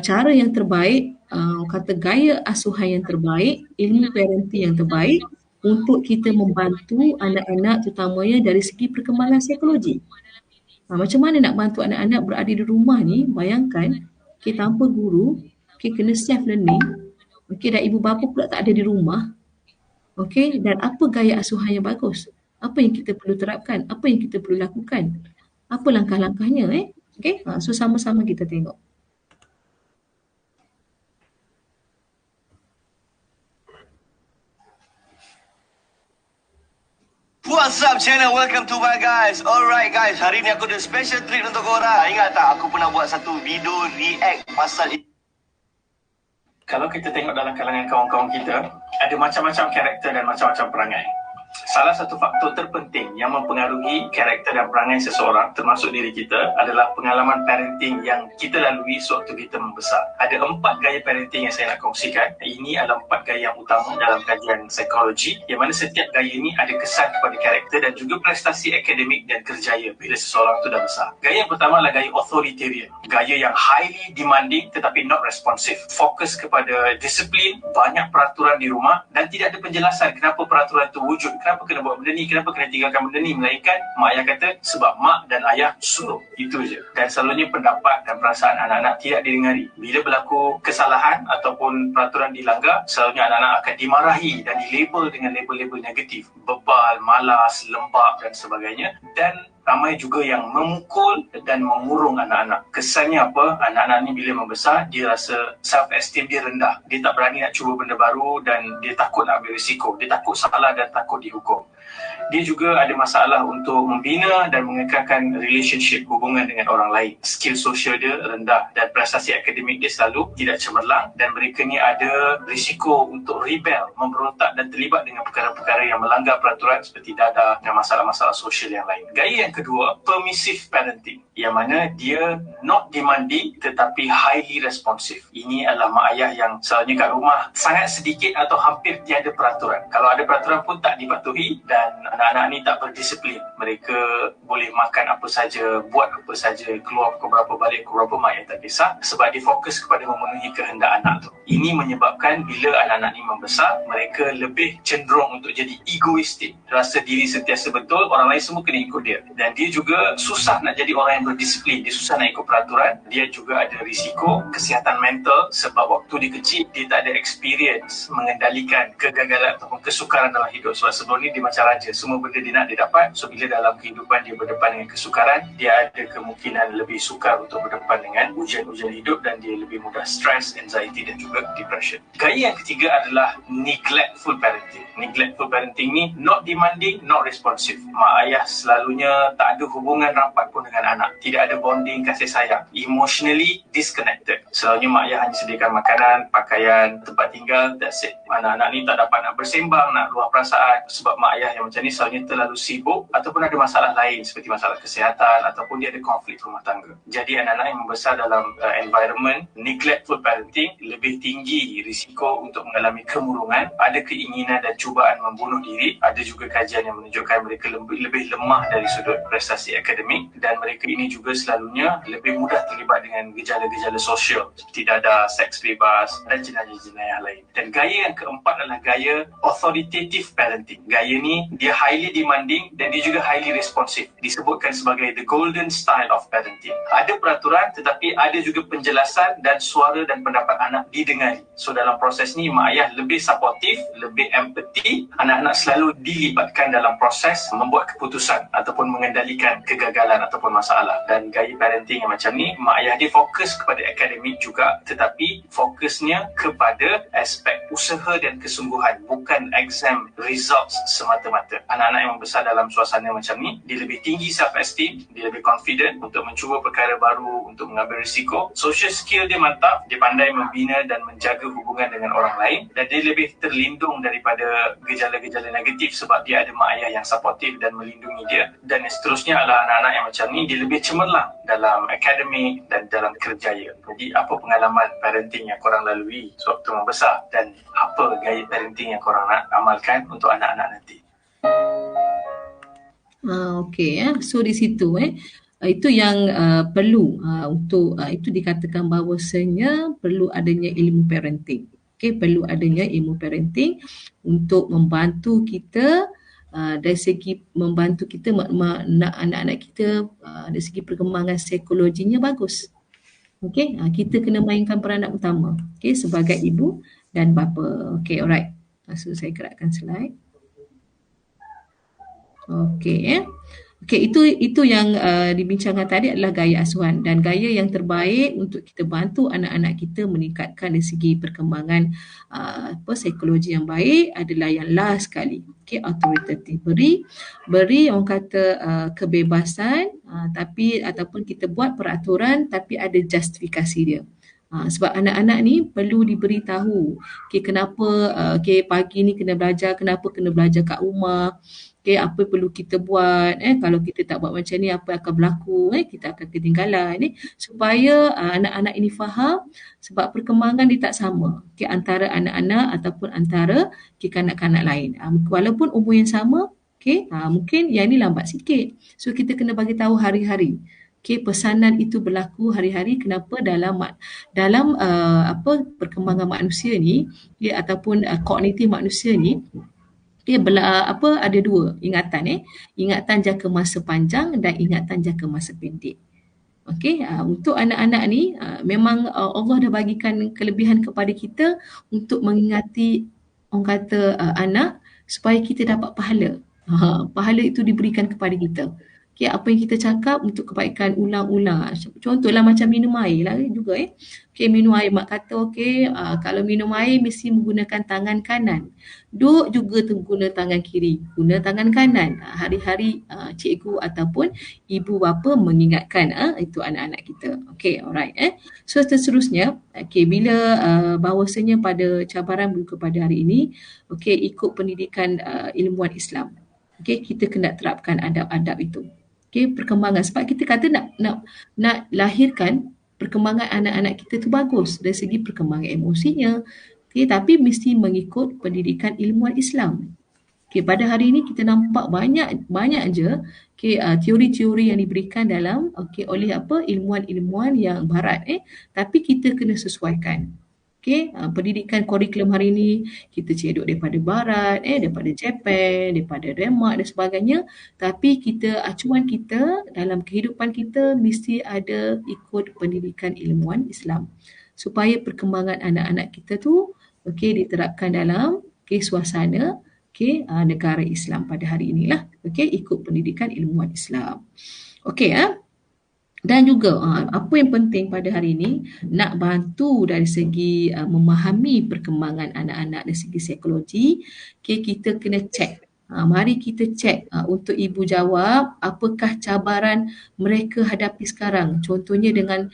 cara yang terbaik, kata gaya asuhan yang terbaik, ilmu parenting yang terbaik untuk kita membantu anak-anak terutamanya dari segi perkembangan psikologi. Macam mana nak bantu anak-anak berada di rumah ni, bayangkan, okay, tanpa guru, okay, kena self-learning, okay, dan ibu bapa pula tak ada di rumah, okay, dan apa gaya asuhan yang bagus? Apa yang kita perlu terapkan? Apa yang kita perlu lakukan? Apa langkah-langkahnya? Okay, so sama-sama kita tengok. What's up channel, welcome to my guys. Alright guys, hari ni aku ada special treat untuk korang. Ingat tak aku pernah buat satu video react pasal Kalau kita tengok dalam kalangan kawan-kawan kita, ada macam-macam karakter dan macam-macam perangai. Salah satu faktor terpenting yang mempengaruhi karakter dan perangai seseorang, termasuk diri kita, adalah pengalaman parenting yang kita lalui sewaktu kita membesar. Ada 4 gaya parenting yang saya nak kongsikan. Ini adalah 4 gaya yang utama dalam kajian psikologi, yang mana setiap gaya ini ada kesan kepada karakter dan juga prestasi akademik dan kerjaya bila seseorang itu dah besar. Gaya yang pertama adalah gaya authoritarian. Gaya yang highly demanding tetapi not responsive. Fokus kepada disiplin, banyak peraturan di rumah dan tidak ada penjelasan kenapa peraturan itu wujud. Kenapa kena buat benda ni, kenapa kena tinggalkan benda ni, melainkan mak ayah kata sebab mak dan ayah suruh, itu je. Dan selalunya pendapat dan perasaan anak-anak tidak didengari. Bila berlaku kesalahan ataupun peraturan dilanggar, selalunya anak-anak akan dimarahi dan dilabel dengan label-label negatif, bebal, malas, lembab dan sebagainya. Dan ramai juga yang memukul dan mengurung anak-anak. Kesannya apa? Anak-anak ni bila membesar, dia rasa self-esteem dia rendah. Dia tak berani nak cuba benda baru dan dia takut nak ambil risiko. Dia takut salah dan takut dihukum. Dia juga ada masalah untuk membina dan mengekalkan relationship, hubungan dengan orang lain. Skill sosial dia rendah dan prestasi akademik dia selalu tidak cemerlang, dan mereka ni ada risiko untuk rebel, memberontak dan terlibat dengan perkara-perkara yang melanggar peraturan seperti dadah dan masalah-masalah sosial yang lain. Gaya yang kedua, permissive parenting, yang mana dia not demanding tetapi highly responsive. Ini adalah mak ayah yang selalunya kat rumah sangat sedikit atau hampir tiada peraturan. Kalau ada peraturan pun tak dipatuhi, dan anak-anak ni tak berdisiplin. Mereka boleh makan apa saja, buat apa saja, keluar pukul berapa, balik pukul berapa, mak ayah tak kisah, sebab dia fokus kepada memenuhi kehendak anak tu. Ini menyebabkan bila anak-anak ni membesar, mereka lebih cenderung untuk jadi egoistik, rasa diri sentiasa betul, orang lain semua kena ikut dia. Dan dia juga susah nak jadi orang yang berdisiplin, dia susah nak ikut peraturan. Dia juga ada risiko kesihatan mental sebab waktu dia kecil, dia tak ada experience mengendalikan kegagalan ataupun kesukaran dalam hidup. Sebab sebelum ni dia macam raja, semua benda dia nak dia dapat. So bila dalam kehidupan dia berdepan dengan kesukaran, dia ada kemungkinan lebih sukar untuk berdepan dengan ujian-ujian hidup, dan dia lebih mudah stress, anxiety dan juga depression. Gaya yang ketiga adalah neglectful parenting. Neglectful parenting ni not demanding, not responsive. Mak ayah selalunya tak ada hubungan rapat pun dengan anak, tidak ada bonding, kasih sayang, emotionally disconnected. Selalunya mak ayah hanya sediakan makanan, pakaian, tempat tinggal, that's it. Anak-anak ni tak dapat nak bersembang, nak luah perasaan, sebab mak ayah yang macam ni selalunya terlalu sibuk ataupun ada masalah lain seperti masalah kesihatan ataupun dia ada konflik rumah tangga. Jadi anak-anak yang membesar dalam environment neglectful parenting lebih tinggi risiko untuk mengalami kemurungan, ada keinginan dan cubaan membunuh diri. Ada juga kajian yang menunjukkan mereka lebih lemah dari sudut prestasi akademik, dan mereka ini juga selalunya lebih mudah terlibat dengan gejala-gejala sosial seperti dadah, seks bebas dan jenayah-jenayah lain. Dan gaya yang keempat adalah gaya authoritative parenting. Gaya ni dia highly demanding dan dia juga highly responsive. Disebutkan sebagai the golden style of parenting. Ada peraturan tetapi ada juga penjelasan dan suara dan pendapat anak didengari. So dalam proses ni mak ayah lebih supportive, lebih empathy. Anak-anak selalu dilibatkan dalam proses membuat keputusan ataupun mengendalikan kegagalan ataupun masalah. Dan gaya parenting yang macam ni, mak ayah dia fokus kepada akademik juga tetapi fokusnya kepada aspek usaha dan kesungguhan, bukan exam results semata-mata. Anak-anak yang membesar dalam suasana macam ni, dia lebih tinggi self-esteem, dia lebih confident untuk mencuba perkara baru, untuk mengambil risiko. Social skill dia mantap, dia pandai membina dan menjaga hubungan dengan orang lain, dan dia lebih terlindung daripada gejala-gejala negatif sebab dia ada mak ayah yang supportive dan melindungi dia. Dan yang seterusnya adalah anak-anak yang macam ni, dia lebih cemerlang dalam akademik dan dalam kerjaya. Jadi apa pengalaman parenting yang korang lalui sewaktu membesar dan apa gaya parenting yang korang nak amalkan untuk anak-anak nanti? Okey, so di situ itu yang perlu untuk itu dikatakan bahawasanya perlu adanya ilmu parenting. Okey, perlu adanya ilmu parenting untuk membantu kita dari segi membantu kita nak anak-anak kita dari segi perkembangan psikologinya bagus. Okey, kita kena mainkan peranan utama, okey, sebagai ibu dan bapa. Okey, alright. So saya gerakkan slide. Okey, okey, itu yang dibincangkan tadi adalah gaya asuhan, dan gaya yang terbaik untuk kita bantu anak-anak kita meningkatkan dari segi perkembangan psikologi yang baik adalah yang last sekali. Okey, authoritative. Beri orang kata kebebasan tapi ataupun kita buat peraturan tapi ada justifikasi dia. Sebab anak-anak ni perlu diberitahu kenapa pagi ni kena belajar, kenapa kena belajar kat rumah, apa perlu kita buat, kalau kita tak buat macam ni apa akan berlaku, kita akan ketinggalan, supaya anak-anak ini faham sebab perkembangan dia tak sama antara anak-anak ataupun antara kanak-kanak lain. Walaupun umur yang sama, mungkin yang ni lambat sikit. So kita kena bagi tahu hari-hari. Pesanan itu berlaku hari-hari. Kenapa dalam perkembangan manusia ni ataupun kognitif manusia ni ada dua ingatan, ingatan jangka masa panjang dan ingatan jangka masa pendek. Okey, untuk anak-anak ni memang Allah dah bagikan kelebihan kepada kita untuk mengingati orang kata anak supaya kita dapat pahala. Pahala itu diberikan kepada kita. Apa yang kita cakap untuk kebaikan ulang-ulang. Contohlah macam minum air lah juga. Minum air, mak kata kalau minum air mesti menggunakan tangan kanan. Duk juga guna tangan kiri, guna tangan kanan. Hari-hari cikgu ataupun ibu bapa mengingatkan itu anak-anak kita. Okey, alright. So seterusnya, bila bahawasanya pada cabaran buku pada hari ini, ikut pendidikan ilmuwan Islam. Kita kena terapkan adab-adab itu. Perkembangan, sebab kita kata nak lahirkan perkembangan anak-anak kita tu bagus dari segi perkembangan emosinya, tapi mesti mengikut pendidikan ilmuwan Islam. Pada hari ini kita nampak banyak je teori-teori yang diberikan dalam oleh ilmuwan-ilmuwan yang barat, tapi kita kena sesuaikan. Pendidikan kurikulum hari ini kita cedok daripada barat, daripada Jepun, daripada Denmark dan sebagainya, tapi acuan kita dalam kehidupan kita mesti ada ikut pendidikan ilmuwan Islam supaya perkembangan anak-anak kita tu diterapkan dalam suasana negara Islam pada hari inilah, ikut pendidikan ilmuwan Islam. Dan juga apa yang penting pada hari ini, nak bantu dari segi memahami perkembangan anak-anak dari segi psikologi, kita kena cek. Mari kita cek untuk ibu jawab apakah cabaran mereka hadapi sekarang. Contohnya dengan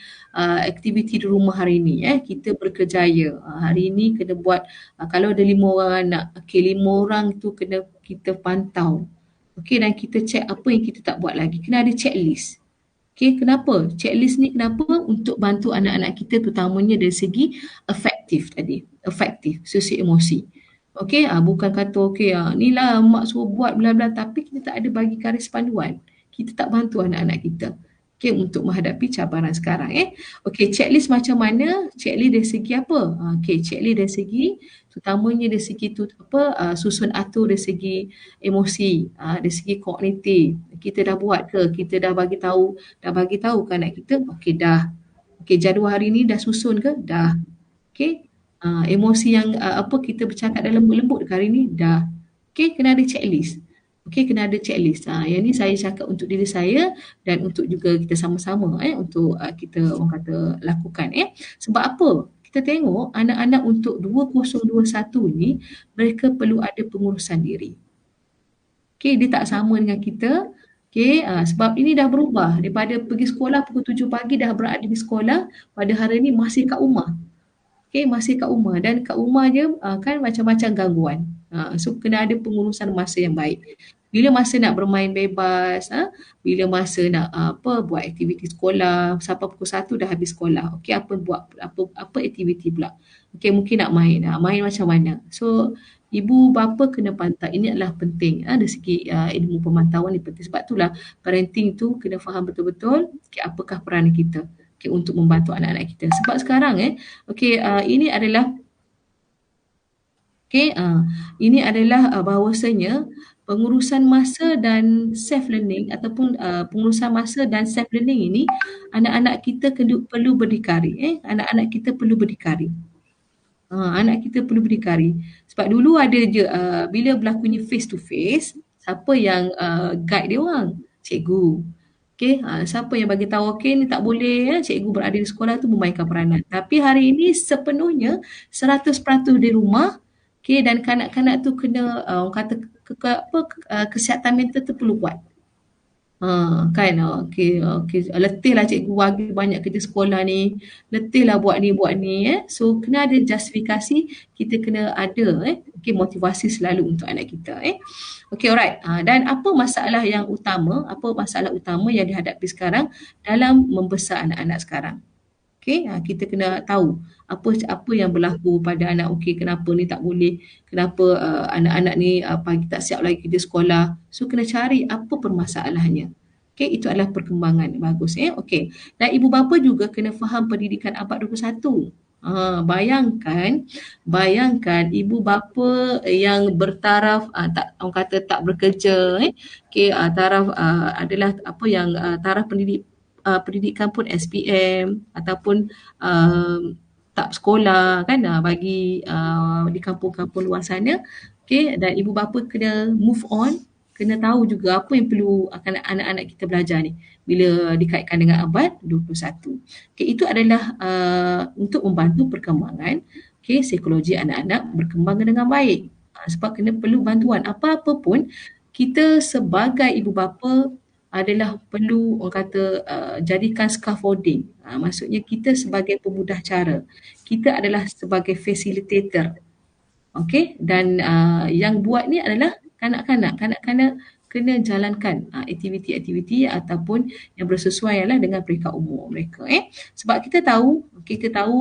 aktiviti di rumah hari ini, kita berkejaya. Hari ini kena buat, kalau ada 5 orang anak, 5 orang tu kena kita pantau. Dan kita cek apa yang kita tak buat lagi. Kena ada checklist. Kenapa? Checklist ni kenapa? Untuk bantu anak-anak kita terutamanya dari segi efektif tadi. Efektif, sosial emosi. Bukan kata ni lah mak suruh buat bla-bla, tapi kita tak ada bagi garis panduan. Kita tak bantu anak-anak kita. Okay, untuk menghadapi cabaran sekarang. Okay, checklist macam mana? Checklist dari segi apa? Okay, checklist dari segi, terutamanya dari segi susun atur dari segi emosi, dari segi kognitif. Kita dah buat ke? Kita dah bagi tahu ke anak kita? Okay, dah. Okay, jadual hari ni dah susun ke? Dah. Okay, emosi yang kita bercakap dalam lembut-lembut ke hari ni? Dah. Okay, kena ada checklist. Okay, kena ada checklist. Yang ni saya cakap untuk diri saya dan untuk juga kita sama-sama untuk kita orang kata lakukan. Sebab apa? Kita tengok anak-anak untuk 2021 ni mereka perlu ada pengurusan diri. Okay, dia tak sama dengan kita. Okay, sebab ini dah berubah. Daripada pergi sekolah pukul 7 pagi dah berada di sekolah, pada hari ni masih kat rumah. Okay, masih kat rumah dan kat rumah je kan macam-macam gangguan. So kena ada pengurusan masa yang baik. Bila masa nak bermain bebas, bila masa nak buat aktiviti sekolah, sampai pukul 1 dah habis sekolah. Okey, apa aktiviti pula. Okey, mungkin nak main. Main macam mana? So ibu bapa kena pantau. Ini adalah penting dari segi ilmu pemantauan ni penting. Sebab itulah parenting tu kena faham betul-betul apakah peranan kita untuk membantu anak-anak kita. Sebab sekarang ini adalah ini adalah bahawasanya pengurusan masa dan self learning ataupun pengurusan masa dan self learning ini anak-anak kita perlu berdikari. Anak-anak kita perlu berdikari. Anak kita perlu berdikari. Sebab dulu ada je bila berlakunya face to face, siapa yang guide dia orang? Cikgu. Okay, siapa yang bagi tahu ni tak boleh cikgu berada di sekolah tu memainkan peranan. Tapi hari ini sepenuhnya 100% di rumah. Okay, dan kanak-kanak tu kena kesihatan mental tu perlu buat. Letihlah cikgu bagi banyak kerja sekolah ni, letihlah buat ni. So kena ada justifikasi, kita kena ada motivasi selalu untuk anak kita. Okay, alright. Dan apa masalah utama yang dihadapi sekarang dalam membesar anak-anak sekarang? Okay, kita kena tahu apa yang berlaku pada anak. Okay, kenapa ni tak boleh, kenapa anak-anak ni pagi tak siap lagi kerja sekolah. So kena cari apa permasalahannya. Okay, itu adalah perkembangan bagus. Okay, dan ibu bapa juga kena faham pendidikan abad 21. Bayangkan ibu bapa yang bertaraf orang kata tak bekerja, taraf adalah taraf pendidikan pun SPM ataupun tak sekolah kan bagi di kampung-kampung luar sana. Dan ibu bapa kena move on, kena tahu juga apa yang perlu anak-anak kita belajar ni bila dikaitkan dengan abad 21. Itu adalah untuk membantu perkembangan psikologi anak-anak berkembang dengan baik. Sebab kena perlu bantuan. Apa-apa pun kita sebagai ibu bapa adalah perlu jadikan scaffolding. Maksudnya kita sebagai pemudah cara. Kita adalah sebagai facilitator. Okay? Dan yang buat ni adalah kanak-kanak. Kanak-kanak kena jalankan aktiviti-aktiviti ataupun yang bersesuaian lah dengan peringkat umur mereka. Sebab kita tahu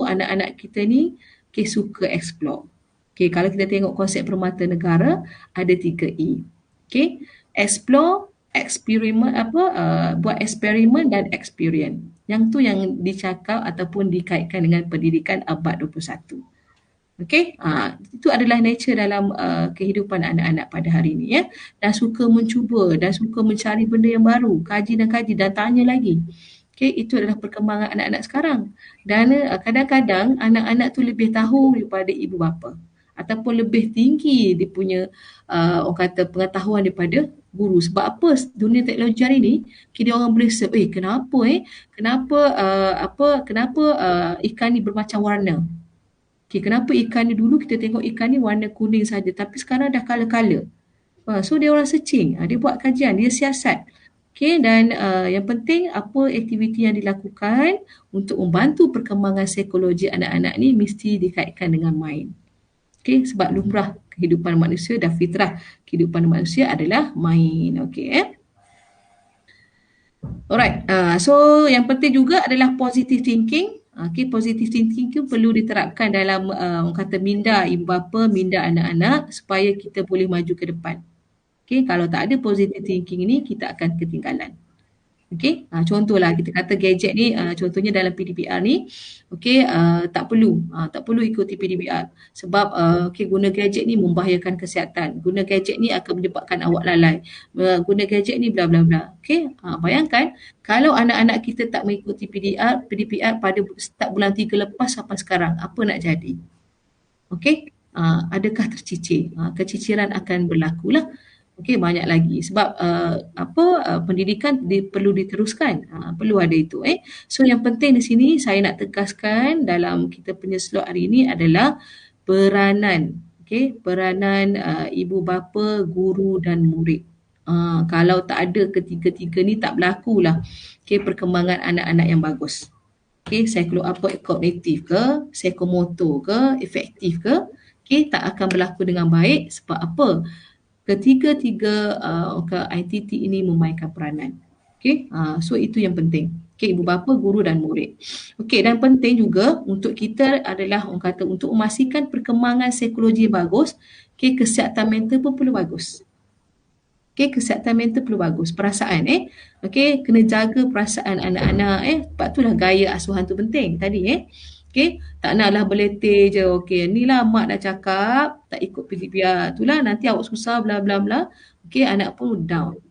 anak-anak kita ni suka explore. Kalau kita tengok konsep Permata Negara ada 3E. Explore, eksperimen buat eksperimen dan experience. Yang tu yang dicakap ataupun dikaitkan dengan pendidikan abad 21. Itu adalah nature dalam kehidupan anak-anak pada hari ini dan suka mencuba dan suka mencari benda yang baru, kaji dan tanya lagi. Itu adalah perkembangan anak-anak sekarang. Dan kadang-kadang anak-anak tu lebih tahu daripada ibu bapa ataupun lebih tinggi dia punya pengetahuan daripada guru. Sebab apa? Dunia teknologi hari ni kita orang boleh search, kenapa ikan ni bermacam warna. Kenapa ikan ni dulu kita tengok ikan ni warna kuning saja tapi sekarang dah color-color. So dia orang searching, dia buat kajian, dia siasat. Dan yang penting apa aktiviti yang dilakukan untuk membantu perkembangan psikologi anak-anak ni mesti dikaitkan dengan main. Sebab lumrah kehidupan manusia dan fitrah kehidupan manusia adalah main. Alright. So yang penting juga adalah positive thinking. Positive thinking tu perlu diterapkan dalam minda ibu bapa, minda anak-anak supaya kita boleh maju ke depan. Kalau tak ada positive thinking ni kita akan ketinggalan. Okey, contohlah kita kata gadget ni, contohnya dalam PDPR ni, okey, tak perlu ikuti PDPR sebab okey, guna gadget ni membahayakan kesihatan. Guna gadget ni akan menyebabkan awak lalai. Guna gadget ni bla bla bla. Okey, bayangkan kalau anak-anak kita tak mengikuti PDPR pada start bulan 3 lepas sampai sekarang, apa nak jadi? Okey, adakah tercicir? Keciciran akan berlakulah. Okey, banyak lagi sebab pendidikan perlu diteruskan, perlu ada itu. So yang penting di sini saya nak tegaskan dalam kita punya slot hari ini adalah peranan, peranan ibu bapa, guru dan murid. Kalau tak ada ketiga-tiga ni tak berlakulah perkembangan anak-anak yang bagus. Kognitif ke, psikomotor ke, efektif ke, tak akan berlaku dengan baik. Sebab apa? Ketiga-tiga entiti ini memainkan peranan. So itu yang penting. Ibu bapa, guru dan murid. Dan penting juga untuk kita adalah untuk memastikan perkembangan psikologi bagus, kesihatan mental pun perlu bagus. Kesihatan mental perlu bagus. Perasaan kena jaga perasaan anak-anak. Sebab itulah gaya asuhan tu penting tadi. Tak naklah beletih je. Ni lah mak dah cakap tak ikut PDPR. Itulah nanti awak susah bla bla bla. Anak pun down.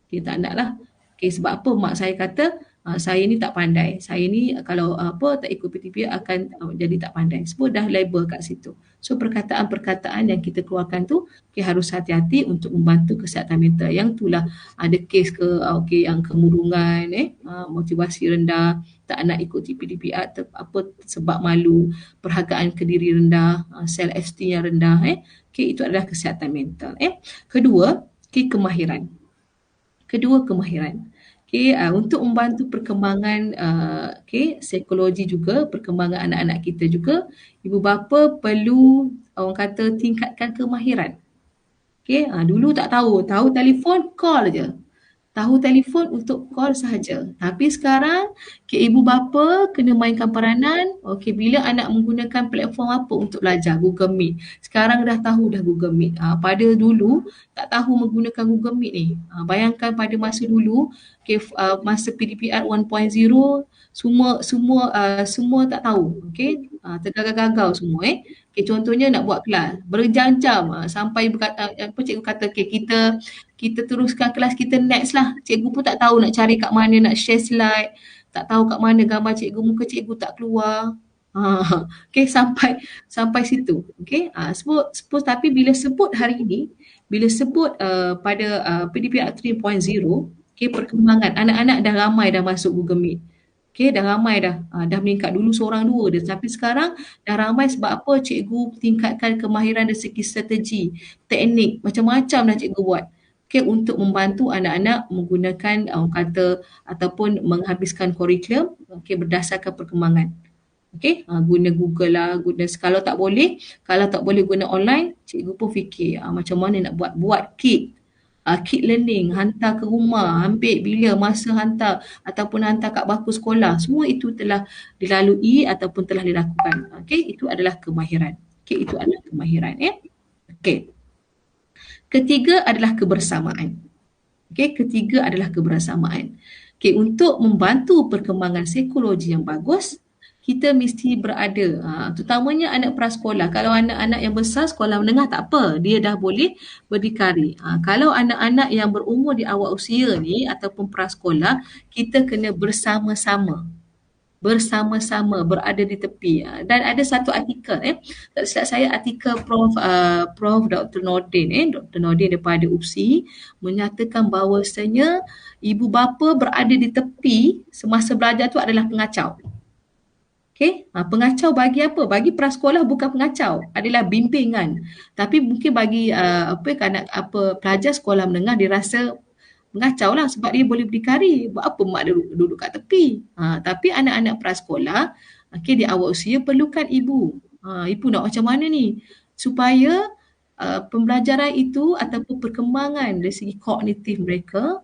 Tak naklah. Sebab apa mak saya kata saya ni tak pandai. Saya ni kalau tak ikut PDPR akan jadi tak pandai. Semua dah label kat situ. So perkataan-perkataan yang kita keluarkan tu harus hati-hati untuk membantu kesihatan mental. Yang itulah ada kes yang kemurungan, motivasi rendah, tak nak ikuti PDPR sebab malu, perhargaan ke diri rendah, self esteem yang rendah. Itu adalah kesihatan mental. Kedua, kemahiran. Untuk membantu perkembangan psikologi juga, perkembangan anak-anak kita juga, ibu bapa perlu tingkatkan kemahiran. Dulu tak tahu telefon, call je. Tahu telefon untuk call sahaja. Tapi sekarang ibu bapa kena mainkan peranan. Bila anak menggunakan platform apa untuk belajar? Google Meet. Sekarang dah tahu dah Google Meet. Pada dulu tak tahu menggunakan Google Meet ni. Bayangkan pada masa dulu, masa PDPR 1.0, semua tak tahu. Tergagal-gagal semua. Contohnya nak buat kelas berjam-jam sampai cikgu kata kita teruskan kelas kita next lah. Cikgu pun tak tahu nak cari kat mana, nak share slide, tak tahu kat mana gambar cikgu, muka cikgu tak keluar. Sampai situ. Tapi bila sebut hari ini, pada PDPR 3.0, perkembangan anak-anak dah ramai dah masuk Google Meet. Dah ramai dah meningkat. Dulu seorang dua dia, tapi sekarang dah ramai sebab apa? Cikgu tingkatkan kemahiran dari segi strategi, teknik, macam-macam dah cikgu buat. Untuk membantu anak-anak menggunakan ataupun menghabiskan kurikulum berdasarkan perkembangan. Guna Google lah, kalau tak boleh guna online, cikgu pun fikir macam mana nak buat kit learning, hantar ke rumah, ambil bila masa hantar ataupun hantar kat bangku sekolah. Semua itu telah dilalui ataupun telah dilakukan. Itu adalah kemahiran. Itu adalah kemahiran. Ketiga adalah kebersamaan. Untuk membantu perkembangan psikologi yang bagus, kita mesti berada, terutamanya anak prasekolah. Kalau anak-anak yang besar sekolah menengah tak apa, dia dah boleh berdikari. Kalau anak-anak yang berumur di awal usia ni ataupun prasekolah, kita kena bersama-sama berada di tepi. Dan ada satu artikel, tak silap saya artikel Prof Dr. Nordin, Dr. Nordin daripada UPSI menyatakan bahawasanya ibu bapa berada di tepi semasa belajar tu adalah pengacau. Pengacau bagi apa? Bagi prasekolah bukan pengacau, adalah bimbingan. Tapi mungkin bagi pelajar sekolah menengah dia rasa mengacau lah sebab dia boleh berdikari. Buat apa mak duduk kat tepi? Tapi anak-anak prasekolah di awal usia perlukan ibu. Ibu nak macam mana ni? Supaya pembelajaran itu ataupun perkembangan dari segi kognitif mereka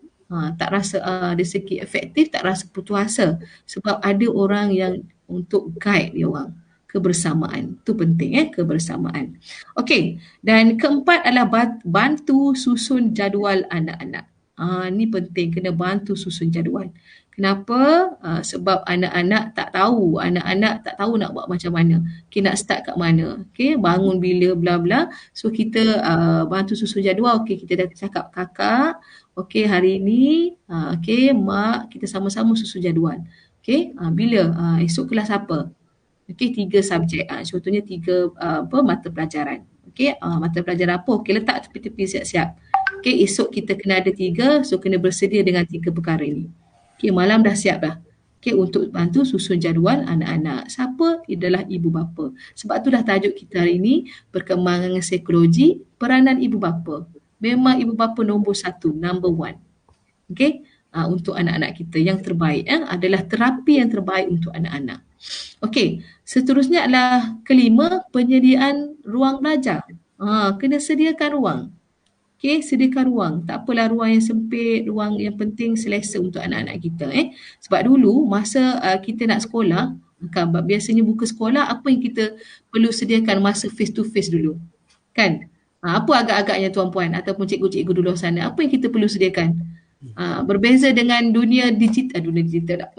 tak rasa dari segi efektif, tak rasa putus asa. Sebab ada orang yang untuk guide dia orang. Kebersamaan. Itu penting kebersamaan. Dan keempat adalah bantu susun jadual anak-anak. Ni penting, kena bantu susun jadual. Kenapa? Sebab anak-anak tak tahu nak buat macam mana. Okay, nak start kat mana. Okay, bangun bila bla bla. So kita bantu susun jadual. Okay, kita dah cakap kakak. Okay, hari ni okay, mak kita sama-sama susun jadual. Okay, bila esok kelas apa? Okay, 3 subjek. Contohnya 3 mata pelajaran. Okay, mata pelajaran apa? Okay, letak tepi-tepi siap-siap. Okay, esok kita kena ada 3, so kena bersedia dengan 3 perkara ini. Okay, malam dah siap dah. Okay, untuk bantu susun jadual anak-anak. Siapa? Adalah ibu bapa. Sebab tu dah tajuk kita hari ini, perkembangan psikologi, peranan ibu bapa. Memang ibu bapa nombor 1, number 1. Okay, untuk anak-anak kita yang terbaik adalah terapi yang terbaik untuk anak-anak. Okey, seterusnya adalah kelima, penyediaan ruang belajar. Kena sediakan ruang. Okey, sediakan ruang. Tak apalah ruang yang sempit, ruang yang penting selesa untuk anak-anak kita. Sebab dulu masa kita nak sekolah, biasanya buka sekolah, apa yang kita perlu sediakan masa face to face dulu? Kan? Apa agak-agaknya tuan-puan ataupun cikgu-cikgu dulu sana? Apa yang kita perlu sediakan? Berbeza dengan dunia digital,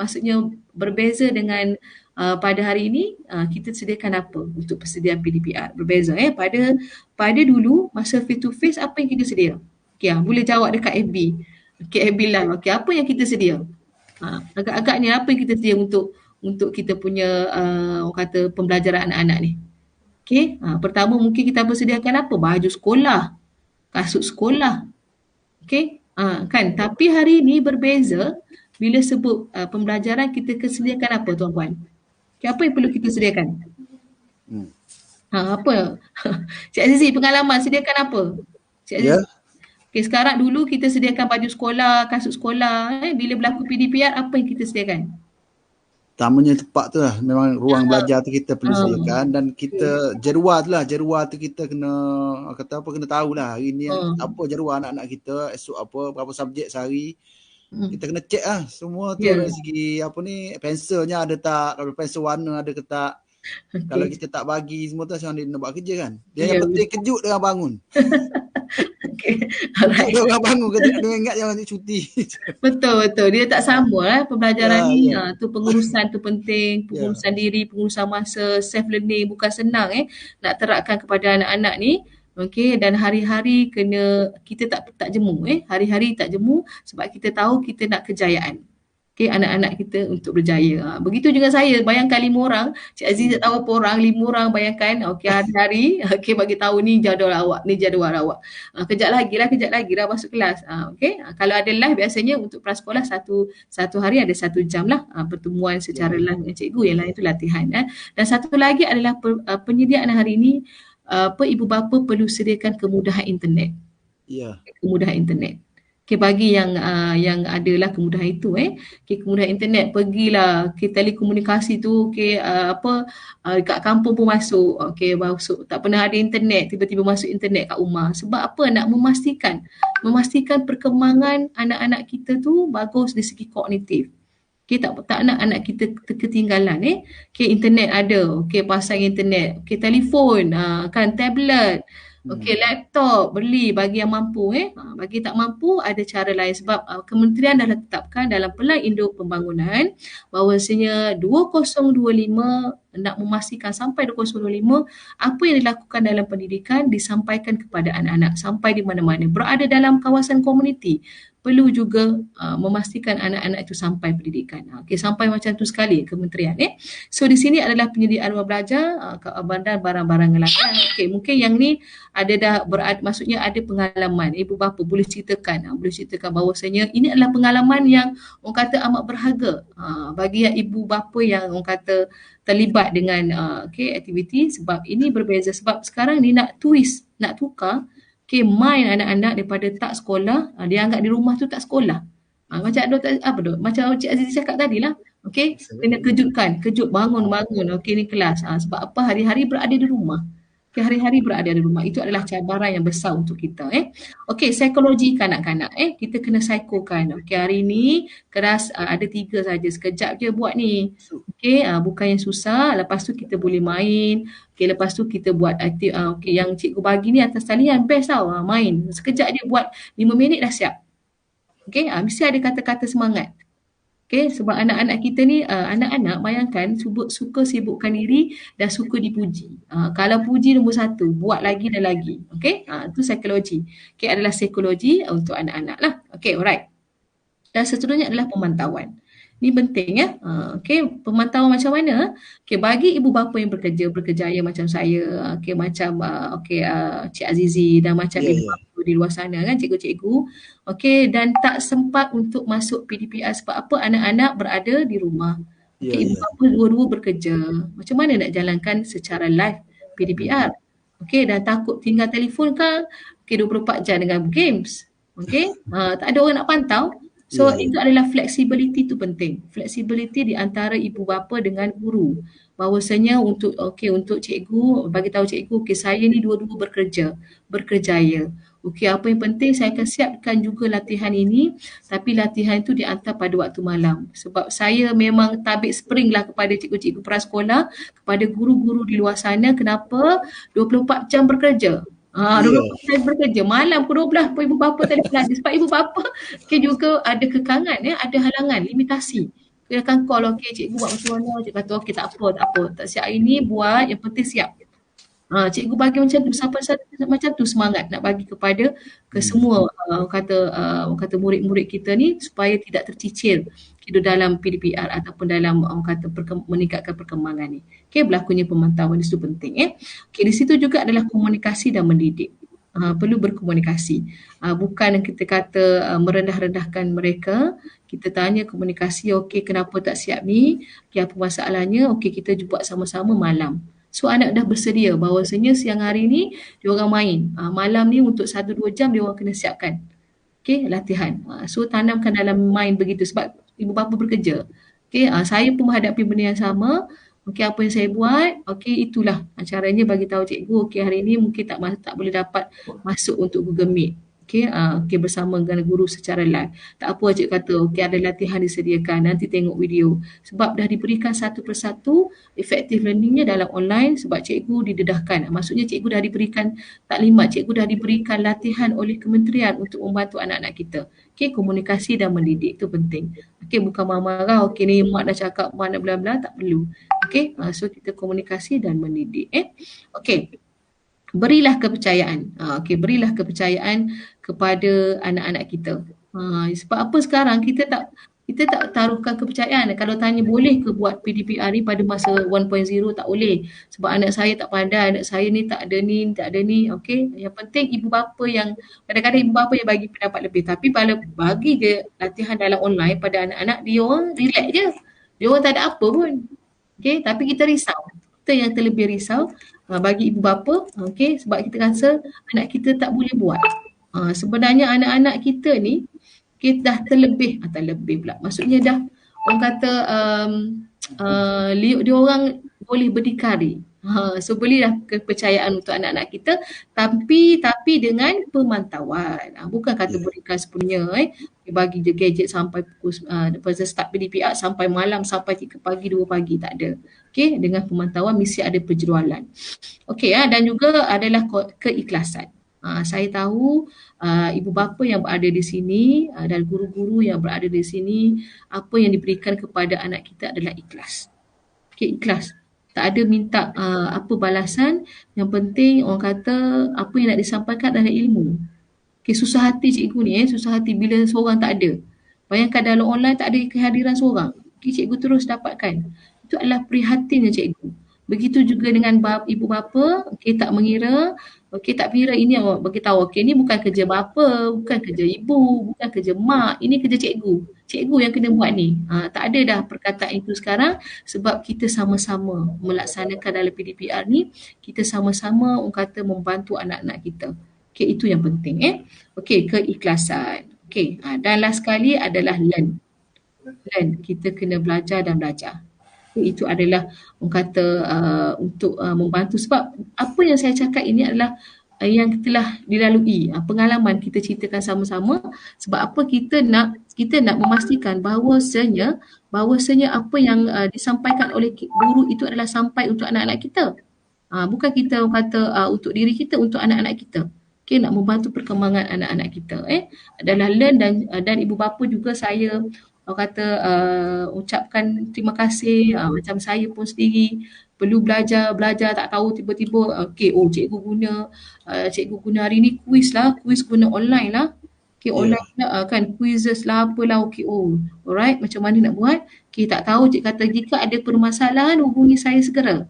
maksudnya berbeza dengan pada hari ini kita sediakan apa untuk persediaan PDPR, berbeza pada dulu masa face to face apa yang kita sedia. Okey, boleh jawab dekat FB. Okey, FB Live. Okey, apa yang kita sedia? Agak-agaknya apa yang kita sedia untuk kita punya orang kata pembelajaran anak-anak ni. Okey, pertama mungkin kita persediakan apa? Baju sekolah, kasut sekolah. Okey, kan, tapi hari ini berbeza bila sebut pembelajaran, kita sediakan apa tuan-puan? Okay, apa yang perlu kita sediakan? Apa? Cik Azizi, pengalaman sediakan apa? Cik Azizi. Okay, sekarang dulu kita sediakan baju sekolah, kasut sekolah. Bila berlaku PDPR, apa yang kita sediakan? Tamanya tepat tu lah. Memang ruang belajar tu kita perlu sediakan, dan kita jadual tu kita kena kena tahulah hari ni apa jadual anak-anak kita, esok apa, berapa subjek sehari. Kita kena check lah semua tu dari segi pensilnya ada tak, kalau pensel warna ada ke tak. Kalau kita tak bagi semua tu, macam mana dia nak buat kerja kan. Dia yang penting kejut dengan bangun. Dia orang bangun dia ingat jangan cuti. Betul. Dia tak sama lah pembelajaran ni. Tu pengurusan tu penting, pengurusan diri, pengurusan masa, self learning bukan senang nak terapkan kepada anak-anak ni. Okey, dan hari-hari kita tak jemu hari-hari tak jemu sebab kita tahu kita nak kejayaan. Okey, anak-anak kita untuk berjaya. Begitu juga saya, bayangkan 5 orang, Cik Aziz tak tahu apa orang, 5 orang bayangkan. Okey, hari-hari bagi tahu ni jadual awak, ni jadual awak. Kejap lagi dah masuk kelas. Okey, kalau ada live biasanya untuk prasekolah satu hari ada 1 jam lah pertemuan secara live dengan cikgu, yang lain itu latihan. Dan satu lagi adalah penyediaan hari ini. Ibu bapa perlu sediakan kemudahan internet. Kemudahan internet. Okay, bagi yang adalah kemudahan itu kemudahan internet, pergilah telekomunikasi tu kat kampung pun masuk. Masuk tak pernah ada internet, tiba-tiba masuk internet kat rumah. Sebab apa? Nak memastikan perkembangan anak-anak kita tu bagus dari segi kognitif. Tak nak anak kita ketinggalan. Internet ada, pasang internet, telefon, tablet, laptop beli bagi yang mampu. Bagi tak mampu ada cara lain, sebab kementerian dah tetapkan dalam Pelan Induk Pembangunan bahawasanya 2025 nak memastikan sampai 2025 apa yang dilakukan dalam pendidikan disampaikan kepada anak-anak sampai di mana-mana, berada dalam kawasan komuniti. Perlu juga memastikan anak-anak itu sampai pendidikan. Sampai macam tu sekali kementerian. So di sini adalah penyediaan ruang belajar, dan barang-barang lain. Mungkin yang ni ada maksudnya ada pengalaman. Ibu bapa boleh ceritakan bahawasanya ini adalah pengalaman yang orang kata amat berharga bagi yang ibu bapa yang orang kata terlibat dengan aktiviti, sebab ini berbeza. Sebab sekarang ni nak tukar main anak-anak daripada tak sekolah, dia anggap di rumah tu tak sekolah. Macam Cik Aziz cakap tadi lah. Kena kejut bangun, ni kelas. Sebab apa? Hari-hari berada di rumah. Hari-hari berada di rumah. Itu adalah cabaran yang besar untuk kita. Psikologi kanak-kanak. Kita kena psikokan. Hari ni kelas ada 3 saja. Sekejap je buat ni. Bukan yang susah. Lepas tu kita boleh main. Lepas tu kita buat aktif. Yang cikgu bagi ni atas talian best tau. Main. Sekejap dia buat 5 minit dah siap. Okey, mesti ada kata-kata semangat. Okey, sebab anak-anak kita ni, anak-anak bayangkan suka sibukkan diri dan suka dipuji. Kalau puji nombor satu, buat lagi dan lagi. Okey, itu psikologi. Okey, adalah psikologi untuk anak-anak lah. Okey, alright. Dan seterusnya adalah pemantauan. Ini penting ya. Okey, pemantauan macam mana? Okey, bagi ibu bapa yang berkejaya macam saya, okey macam Cik Azizi dan macam Ya, ibu ya. bapa di luar sana kan, cikgu-cikgu. Okey, dan tak sempat untuk masuk PDPR sebab apa? Anak-anak berada di rumah. Ya, Okey, ibu ya. bapa dua-dua bekerja. Macam mana nak jalankan secara live PDPR? Okey, dan takut tinggal telefon kan? Okey, 24 jam dengan games. Okey, tak ada orang nak pantau. So Ya, ya. itu adalah flexibility tu penting. Flexibility di antara ibu bapa dengan guru. Bahawasanya untuk cikgu, bagi tahu cikgu, okey saya ni dua-dua berkerjaya. Okey, apa yang penting saya akan siapkan juga latihan ini, tapi latihan itu dihantar pada waktu malam. Sebab saya memang tabik spring lah kepada cikgu-cikgu prasekolah, kepada guru-guru di luar sana, kenapa 24 jam bekerja. Ya. 24 jam bekerja, malam pukul 12 pun ibu bapa telefon lagi. Sebab ibu bapa juga ada kekangan, ada halangan, limitasi. Dia akan call, okey cikgu buat macam mana? Cikgu kata okey tak apa. Tak siap hari ni buat, yang penting siap. Cikgu bagi macam tu, sampai macam tu semangat nak bagi kepada semua orang kata murid-murid kita ni supaya tidak tercicir dalam PDPR ataupun dalam meningkatkan perkembangan ni. Okey, berlakunya pemantauan itu penting. Okey, di situ juga adalah komunikasi dan mendidik. Perlu berkomunikasi. Bukan kita kata merendah-rendahkan mereka. Kita tanya komunikasi, okey kenapa tak siap ni? Okey, apa masalahnya? Okey, kita buat sama-sama malam. So anak dah bersedia bahawasanya siang hari ni dia orang main. Malam ni untuk 1-2 jam dia orang kena siapkan. Okey, latihan. So tanamkan dalam mind begitu sebab ibu bapa bekerja. Okey, saya pun menghadapi benda yang sama. Okey, apa yang saya buat? Okey, itulah caranya bagi tahu cikgu. Okey, hari ni mungkin tak boleh dapat masuk untuk Google Meet. Okey, bersama dengan guru secara live. Tak apa cikgu kata, okey ada latihan disediakan, nanti tengok video. Sebab dah diberikan satu persatu effective learningnya dalam online sebab cikgu didedahkan. Maksudnya cikgu dah diberikan taklimat, cikgu dah diberikan latihan oleh kementerian untuk membantu anak-anak kita. Okey, komunikasi dan mendidik itu penting. Okey, bukan marah-marah, okey ni mak dah cakap, mak nak bla-bla, tak perlu. Okey, so kita komunikasi dan mendidik. Okey. Berilah kepercayaan. Berilah kepercayaan kepada anak-anak kita. Sebab apa sekarang kita tak taruhkan kepercayaan. Kalau tanya boleh ke buat PDPR ni pada masa 1.0, tak boleh. Sebab anak saya tak pandai, anak saya ni tak ada ni. Okey, yang penting ibu bapa yang kadang-kadang ibu bapa yang bagi pendapat lebih. Tapi kalau bagi dia latihan dalam online pada anak-anak, dia orang relax je. Dia orang tak ada apa pun. Okey, tapi kita risau. Kita yang terlebih risau bagi ibu bapa, okey, sebab kita rasa anak kita tak boleh buat. Sebenarnya anak-anak kita ni kita dah terlebih pula. Maksudnya dah orang kata dia orang boleh berdikari. So berilah kepercayaan untuk anak-anak kita tapi dengan pemantauan. Bukan kata berikan sepenuhnya bagi je gadget sampai pukul start PDPR sampai malam sampai 3 pagi 2 pagi, tak ada. Okey, dengan pemantauan mesti ada penjualan. Okey, dan juga adalah keikhlasan. Saya tahu ibu bapa yang berada di sini dan guru-guru yang berada di sini, apa yang diberikan kepada anak kita adalah ikhlas. Okey, ikhlas. Tak ada minta apa balasan. Yang penting orang kata apa yang nak disampaikan adalah ilmu. Okey, susah hati cikgu ni susah hati bila seorang tak ada. Bayangkan dalam online tak ada kehadiran seorang. Okey, cikgu terus dapatkan. Itu adalah prihatinnya cikgu. Begitu juga dengan ibu bapa, okey tak mengira, okey tak kira ini awak bagi tahu, okey ni bukan kerja bapa, bukan kerja ibu, bukan kerja mak, ini kerja cikgu. Cikgu yang kena buat ni. Tak ada dah perkataan itu sekarang sebab kita sama-sama melaksanakan dalam PDPR ni, kita sama-sama orang kata membantu anak-anak kita. Okey, itu yang penting Okey, keikhlasan. Okey, dan last sekali adalah learn. Kita kena belajar dan belajar. Itu adalah orang kata untuk membantu sebab apa yang saya cakap ini adalah yang telah dilalui, pengalaman kita ceritakan sama-sama sebab apa kita nak memastikan bahawasanya apa yang disampaikan oleh guru itu adalah sampai untuk anak-anak kita. Bukan kita orang kata untuk diri kita, untuk anak-anak kita. Okay, nak membantu perkembangan anak-anak kita. Adalah learn dan ibu bapa juga saya ucapkan terima kasih. Macam saya pun sendiri perlu belajar tak tahu tiba-tiba cikgu guna hari ni quiz guna online lah. Okay, online lah, kan quizzes lah apalah. Okay, alright, macam mana nak buat? Okay, tak tahu, cik kata jika ada permasalahan hubungi saya segera.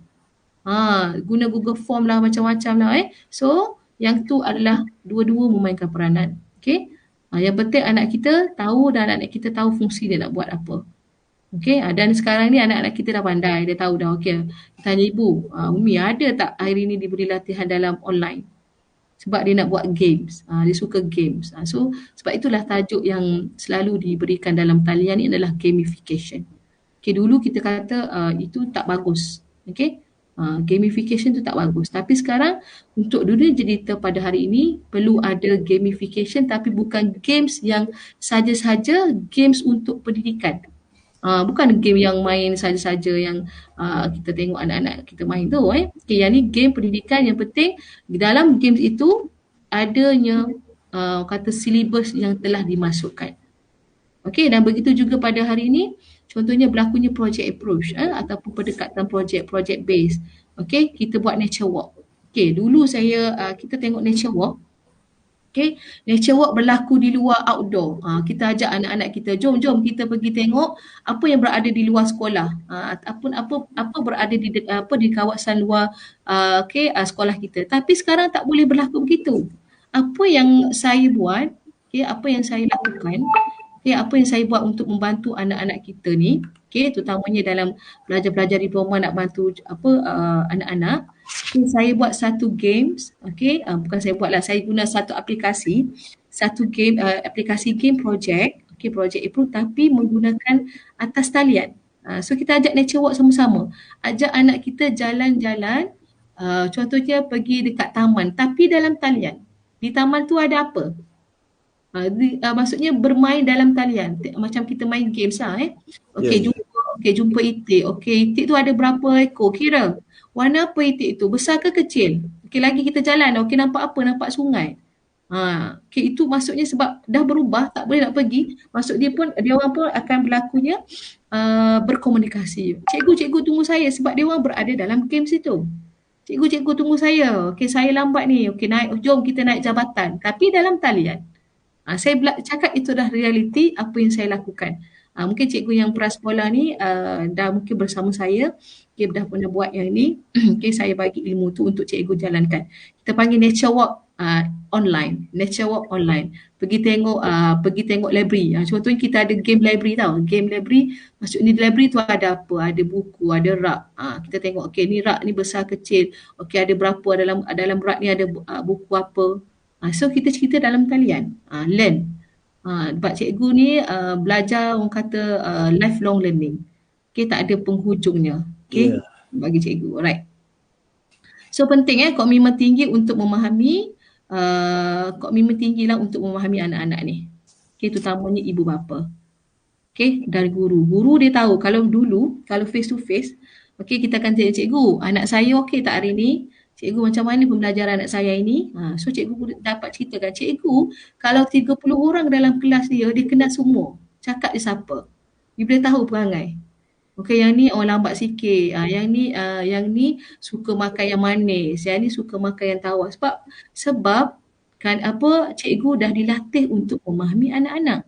Guna Google Form lah, macam-macam lah. So yang tu adalah dua-dua memainkan peranan. Okay. Yang penting anak kita tahu dan anak kita tahu fungsi dia nak buat apa. Okay. Dan sekarang ni anak-anak kita dah pandai. Dia tahu dah. Okay. Tanya ibu, Umi ada tak hari ni diberi latihan dalam online? Sebab dia nak buat games. Dia suka games. So sebab itulah tajuk yang selalu diberikan dalam talian ni adalah gamification. Okay. Dulu kita kata itu tak bagus. Okay. Gamification tu tak bagus. Tapi sekarang untuk dunia digital pada hari ini perlu ada gamification, tapi bukan games yang saja-saja games untuk pendidikan. Bukan game yang main saja-saja yang kita tengok anak-anak kita main tu. Okay, yang ni game pendidikan. Yang penting di dalam games itu adanya kata syllabus yang telah dimasukkan. Okay, dan begitu juga pada hari ini. Contohnya berlakunya project approach ataupun pendekatan project base. Okay, kita buat nature walk. Okay, dulu kita tengok nature walk. Okay, nature walk berlaku di luar outdoor. Kita ajak anak-anak kita, jom kita pergi tengok apa yang berada di luar sekolah. Ataupun apa berada di kawasan luar sekolah kita. Tapi sekarang tak boleh berlaku begitu. Apa yang saya buat, apa yang saya lakukan, apa yang saya buat untuk membantu anak-anak kita ni, terutamanya dalam belajar-belajar diploma nak bantu anak-anak. Saya buat satu games, bukan saya buatlah, saya guna satu aplikasi, aplikasi game project, project April, tapi menggunakan atas talian. So kita ajak nature walk sama-sama, ajak anak kita jalan-jalan, contohnya pergi dekat taman, tapi dalam talian. Di taman tu ada apa? Maksudnya bermain dalam talian, macam kita main games lah. Jumpa itik. Itik tu ada berapa ekor, kira warna apa itik tu, besar ke kecil. Lagi kita jalan, nampak apa? Nampak sungai. Itu maksudnya sebab dah berubah, tak boleh nak pergi, maksud dia orang pun akan berlakunya berkomunikasi. Cikgu tunggu saya sebab dia orang berada dalam games itu. Cikgu tunggu saya. Saya lambat ni. Jom kita naik jabatan, tapi dalam talian. Saya cakap itu dah realiti apa yang saya lakukan. Mungkin cikgu yang prasekolah ni dah mungkin bersama saya, dah pernah buat yang ni. Saya bagi ilmu tu untuk cikgu jalankan. Kita panggil nature walk online. Nature walk online. Pergi tengok library. Contohnya kita ada game library tau. Game library, maksudnya di library tu ada apa? Ada buku, ada rak. Kita tengok, ni rak ni besar kecil. Ada berapa dalam rak ni ada buku apa? So kita cerita dalam talian, learn. Sebab cikgu ni belajar, orang kata lifelong learning. Tak ada penghujungnya. Bagi cikgu, alright. So penting komitmen tinggi untuk memahami, komitmen tinggilah untuk memahami anak-anak ni. Terutamanya ibu bapa. Dan guru. Guru dia tahu, kalau face to face, kita akan tanya cikgu, anak saya tak hari ni? Cikgu, macam mana pembelajaran anak saya ini? So cikgu dapat ceritakan, cikgu kalau 30 orang dalam kelas dia kenal semua. Cakap dia siapa? Dia boleh tahu perangai. Yang ni orang lambat sikit. Yang ni suka makan yang manis. Yang ni suka makan yang tawar. Sebab cikgu dah dilatih untuk memahami anak-anak.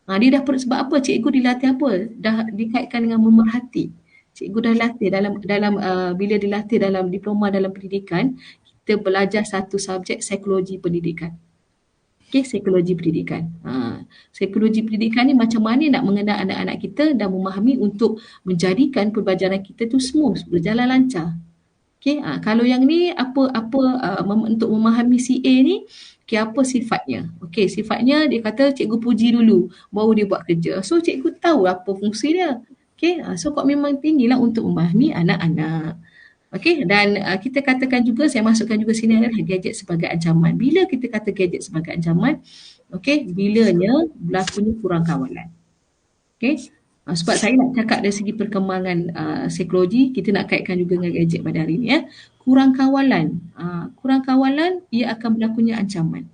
Dia dah sebab apa? Cikgu dilatih apa? Dah dikaitkan dengan memerhati. Cikgu dah latih bila dilatih dalam diploma dalam pendidikan, kita belajar satu subjek psikologi pendidikan. Psikologi pendidikan. Psikologi pendidikan ni macam mana nak mengenal anak-anak kita dan memahami untuk menjadikan pembelajaran kita tu smooth, berjalan lancar. Kalau yang ni untuk memahami si A ni, apa sifatnya? Sifatnya dia kata cikgu puji dulu baru dia buat kerja. So cikgu tahu apa fungsi dia. So komitmen tinggilah untuk memahami anak-anak. Dan kita katakan juga, saya masukkan juga sini adalah gadget sebagai ancaman. Bila kita kata gadget sebagai ancaman, bilanya berlakunya kurang kawalan. Sebab saya nak cakap dari segi perkembangan psikologi, kita nak kaitkan juga dengan gadget pada hari ini. Kurang kawalan. Kurang kawalan, ia akan berlakunya ancaman.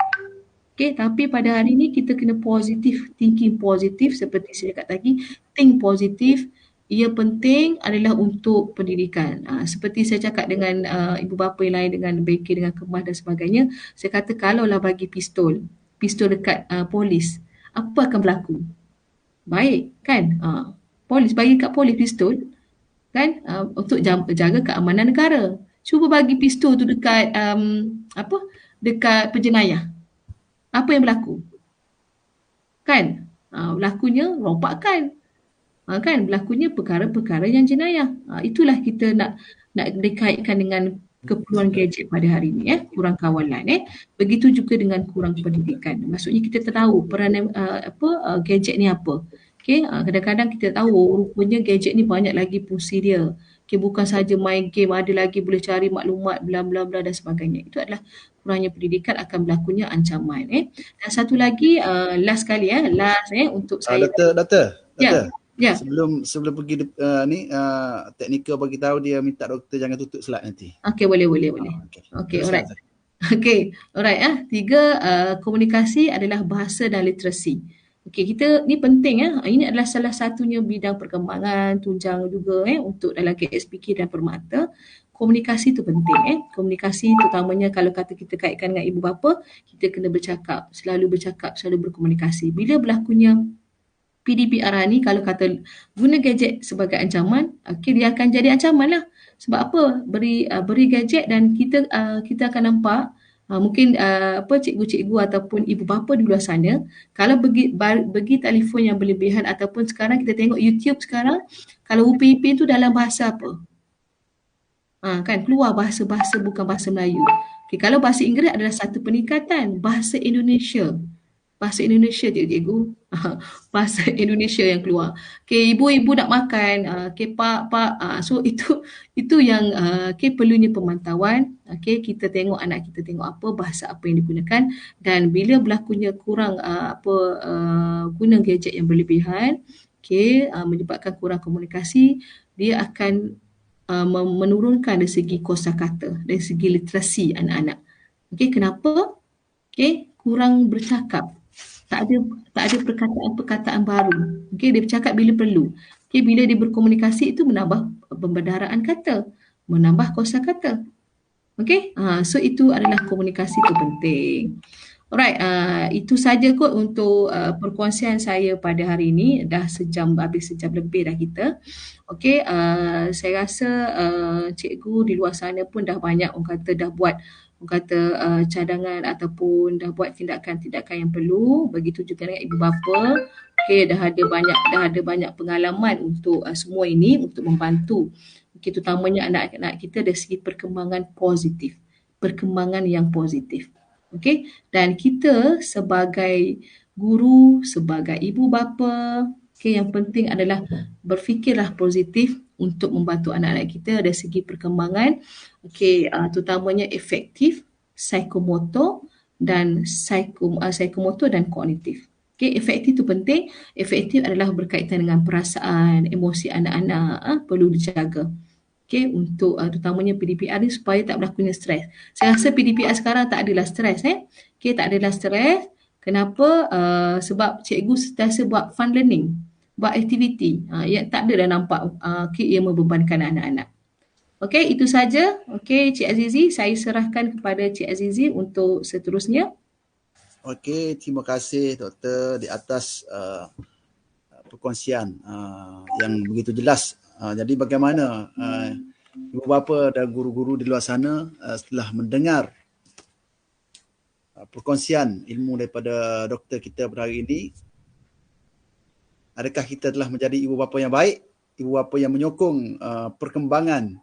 Okay, tapi pada hari ini kita kena positif, thinking positif seperti saya cakap tadi, think positif. Ia penting adalah untuk pendidikan. Seperti saya cakap dengan ibu bapa yang lain, dengan Becky, dengan Kemas dan sebagainya, saya kata kalaulah bagi pistol dekat polis, apa akan berlaku? Baik kan? Polis bagi kat polis pistol kan, untuk jaga keamanan negara. Cuba bagi pistol tu dekat dekat penjenayah. Apa yang berlaku? Kan? Berlakunya rompakan. Kan? Berlakunya perkara-perkara yang jenayah. Itulah kita nak dikaitkan dengan keperluan gadget pada hari ini, kurang kawalan. Begitu juga dengan kurang pendidikan. Maksudnya kita tahu peranan gadget ni apa. Okay, kadang-kadang kita tahu rupanya gadget ni banyak lagi fungsi dia. Okay, bukan saja main game, ada lagi boleh cari maklumat, bla bla bla dan sebagainya. Itu adalah kurangnya pendidikan, akan berlakunya ancaman. Dan satu lagi, last sekali untuk saya. Doktor. Ya. Sebelum pergi teknikal bagi tahu, dia minta doktor jangan tutup slide nanti. Okey, boleh. Okey, alright. Okey, alright. 3, komunikasi adalah bahasa dan literasi. Okey, kita ni penting Ini adalah salah satunya bidang perkembangan tunjang juga untuk dalam KSPK dan Permata. Komunikasi tu penting Komunikasi terutamanya kalau kata kita kaitkan dengan ibu bapa, kita kena bercakap, selalu berkomunikasi. Bila berlakunya PDPR ni, kalau kata guna gadget sebagai ancaman, dia akan jadi ancaman lah. Sebab apa? Beri gadget dan kita akan nampak mungkin cikgu-cikgu ataupun ibu bapa di luar sana, kalau bagi telefon yang berlebihan, ataupun sekarang kita tengok YouTube sekarang, kalau Upin tu dalam bahasa apa? Kan keluar bahasa-bahasa bukan bahasa Melayu. Okay, kalau bahasa Inggeris adalah satu peningkatan, bahasa Indonesia cikgu. Bahasa Indonesia yang keluar. Okay, ibu-ibu nak makan, pak. So itu yang perlunya pemantauan. Kita tengok anak kita tengok apa, bahasa apa yang digunakan, dan bila berlakunya kurang guna gadget yang berlebihan, menyebabkan kurang komunikasi, dia akan menurunkan dari segi kosakata, dari segi literasi anak-anak. Kenapa? Kurang bercakap. Tak ada perkataan-perkataan baru. Dia bercakap bila perlu. Bila dia berkomunikasi, itu menambah pembendaharaan kata, menambah kosakata. So itu adalah komunikasi itu penting. Alright, itu saja kot untuk perkongsian saya pada hari ini. Dah habis sejam lebih dah kita. Saya rasa cikgu di luar sana pun dah banyak dah buat cadangan ataupun dah buat tindakan-tindakan yang perlu. Begitu juga dengan ibu bapa. Dah ada banyak pengalaman untuk semua ini, untuk membantu terutamanya anak-anak kita dari segi perkembangan positif, perkembangan yang positif. Dan kita sebagai guru, sebagai ibu bapa, yang penting adalah berfikirlah positif untuk membantu anak-anak kita dari segi perkembangan, terutamanya efektif, psikomotor dan psikomotor dan kognitif. Efektif itu penting. Efektif adalah berkaitan dengan perasaan, emosi anak-anak, perlu dijaga. Untuk terutamanya PDPR ni supaya tak berlakunya stres. Saya rasa PDPR sekarang tak adalah stres. Tak adalah stres. Kenapa? Sebab cikgu sentiasa buat fun learning, buat aktiviti. Tak ada dah nampak ia membebankan anak-anak. Itu saja. Cik Azizi, saya serahkan kepada Cik Azizi untuk seterusnya. Terima kasih doktor di atas perkongsian yang begitu jelas. Jadi bagaimana ibu bapa dan guru-guru di luar sana setelah mendengar perkongsian ilmu daripada doktor kita pada hari ini, adakah kita telah menjadi ibu bapa yang baik, ibu bapa yang menyokong perkembangan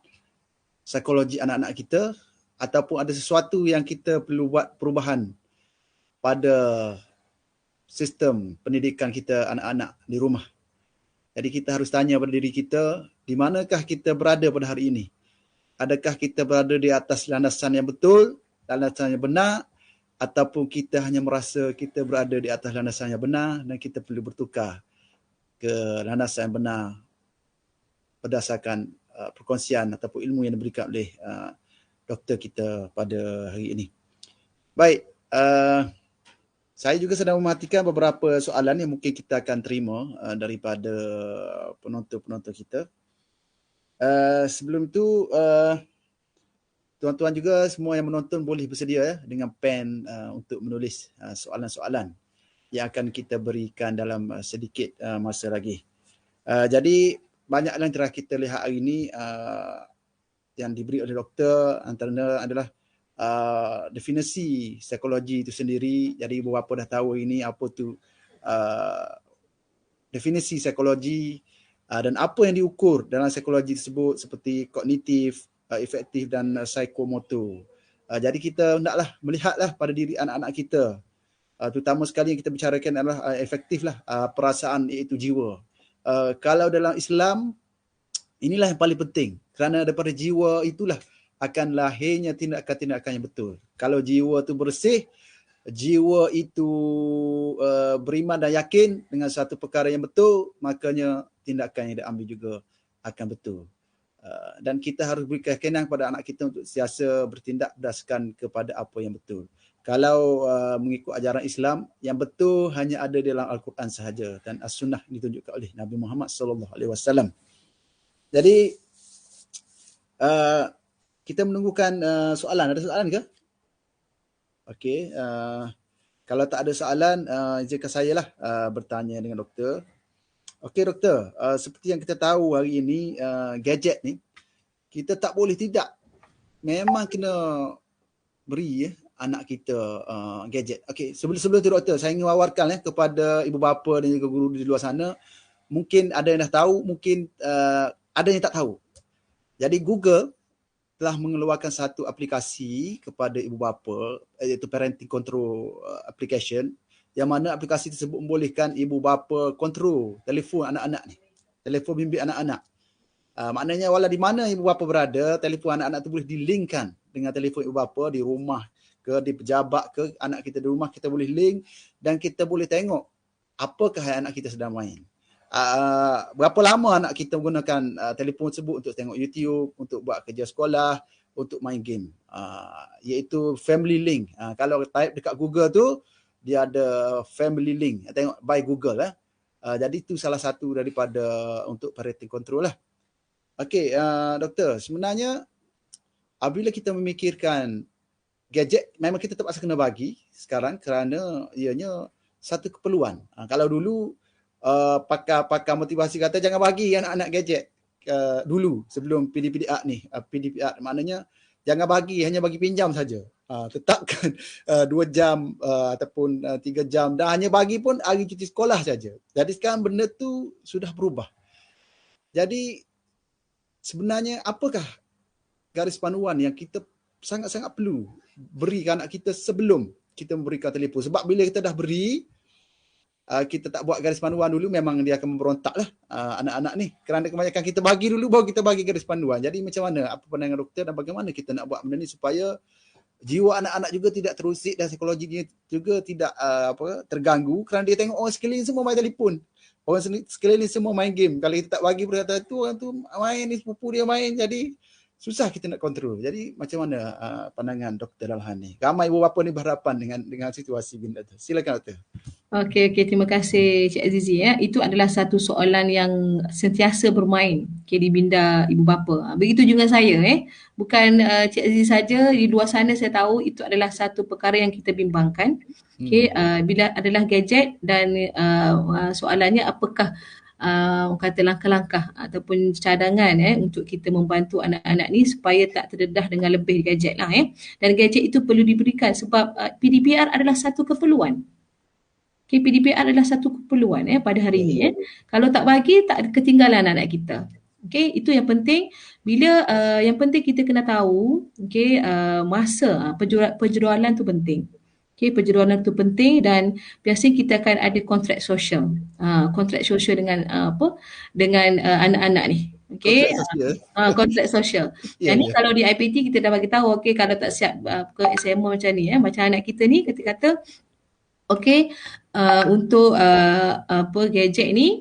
psikologi anak-anak kita, ataupun ada sesuatu yang kita perlu buat perubahan pada sistem pendidikan kita anak-anak di rumah. Jadi kita harus tanya pada diri kita, di manakah kita berada pada hari ini? Adakah kita berada di atas landasan yang betul, landasan yang benar, ataupun kita hanya merasa kita berada di atas landasan yang benar dan kita perlu bertukar ke landasan yang benar berdasarkan perkongsian ataupun ilmu yang diberikan oleh doktor kita pada hari ini. Baik, saya juga sedang memerhatikan beberapa soalan yang mungkin kita akan terima daripada penonton-penonton kita. Sebelum itu, tuan-tuan juga semua yang menonton boleh bersedia dengan pen untuk menulis soalan-soalan yang akan kita berikan dalam sedikit masa lagi. Jadi banyak yang telah kita lihat hari ini yang diberi oleh doktor, antaranya adalah definisi psikologi itu sendiri. Jadi ibu bapa dah tahu ini apa tu definisi psikologi dan apa yang diukur dalam psikologi tersebut seperti kognitif, efektif dan psikomotor. Jadi kita hendaklah melihatlah pada diri anak-anak kita. Terutama sekali yang kita bicarakan adalah efektiflah perasaan iaitu jiwa. Kalau dalam Islam, inilah yang paling penting. Kerana daripada jiwa itulah akan lahirnya tindakan-tindakan yang betul. Kalau jiwa itu bersih, jiwa itu beriman dan yakin dengan satu perkara yang betul, makanya tindakan yang diambil juga akan betul. Dan kita harus beri keyakinan kepada anak kita untuk sentiasa bertindak berdasarkan kepada apa yang betul. Kalau mengikut ajaran Islam, yang betul hanya ada dalam Al-Quran sahaja dan As-Sunnah ditunjukkan oleh Nabi Muhammad SAW. Jadi kita menunggukan soalan. Ada soalan ke? Okey. Kalau tak ada soalan, izinkan saya lah bertanya dengan doktor. Okey doktor, seperti yang kita tahu hari ini, gadget ni kita tak boleh tidak. Memang kena beri anak kita gadget. Okey, sebelum tu doktor, saya ingin wawarkan kepada ibu bapa dan juga guru di luar sana. Mungkin ada yang dah tahu, mungkin ada yang tak tahu. Jadi Google telah mengeluarkan satu aplikasi kepada ibu bapa, iaitu parenting control application, yang mana aplikasi tersebut membolehkan ibu bapa kontrol telefon anak-anak ni. Telefon bimbit anak-anak. Maknanya walau di mana ibu bapa berada, telefon anak-anak tu boleh dilingkan dengan telefon ibu bapa di rumah ke, di pejabat ke, anak kita di rumah kita boleh link dan kita boleh tengok apakah anak kita sedang main. Berapa lama anak kita menggunakan telefon tersebut untuk tengok YouTube, untuk buat kerja sekolah, untuk main game. Iaitu family link. Kalau type dekat Google tu, dia ada family link. Tengok by Google. Jadi itu salah satu daripada untuk parenting control lah. Okey, doktor, sebenarnya apabila kita memikirkan gadget, memang kita terpaksa kena bagi sekarang kerana ianya satu keperluan. Kalau dulu pakar motivasi kata jangan bagi anak-anak gadget dulu sebelum PDPR ni. PDPR maknanya jangan bagi, hanya bagi pinjam saja. Tetapkan 2 jam ataupun 3 jam dan hanya bagi pun hari cuti sekolah saja. Jadi sekarang benda tu sudah berubah. Jadi sebenarnya apakah garis panduan yang kita sangat-sangat perlu berikan anak kita sebelum kita memberikan telefon? Sebab bila kita dah beri, kita tak buat garis panduan dulu, memang dia akan memberontak lah anak-anak ni. Kerana kebanyakan kita bagi dulu, baru kita bagi garis panduan. Jadi macam mana, apa pandangan doktor dan bagaimana kita nak buat benda ni supaya jiwa anak-anak juga tidak terusik dan psikologi dia juga tidak terganggu kerana dia tengok orang sekeliling semua main telefon. Orang sekeliling semua main game. Kalau kita tak bagi perkataan tu, orang tu main ni, sepupu dia main. Jadi susah kita nak kontrol. Jadi macam mana pandangan doktor dalam hal ni? Ramai ibu bapa ni berhadapan dengan situasi benda tu. Silakan doktor. Okey, terima kasih Cik Azizi. Itu adalah satu soalan yang sentiasa bermain di minda ibu bapa. Begitu juga saya. Bukan Cik Azizi saja, di luar sana saya tahu itu adalah satu perkara yang kita bimbangkan. Bila adalah gadget dan soalannya apakah kata langkah-langkah ataupun cadangan untuk kita membantu anak-anak ni supaya tak terdedah dengan lebih gadget lah. Dan gadget itu perlu diberikan sebab PDPR adalah satu keperluan. PDPR adalah satu keperluan pada hari ini. Kalau tak bagi, tak ketinggalan anak kita. Itu yang penting. Bila yang penting kita kena tahu masa penjualan tu penting. Penjualan tu penting dan biasanya kita akan ada kontrak sosial. Kontrak sosial dengan dengan anak-anak ni. Kontrak sosial. Jadi kalau di IPT kita dah bagi tahu kalau tak siap ke SMA macam ni macam anak kita ni kata untuk gadget ni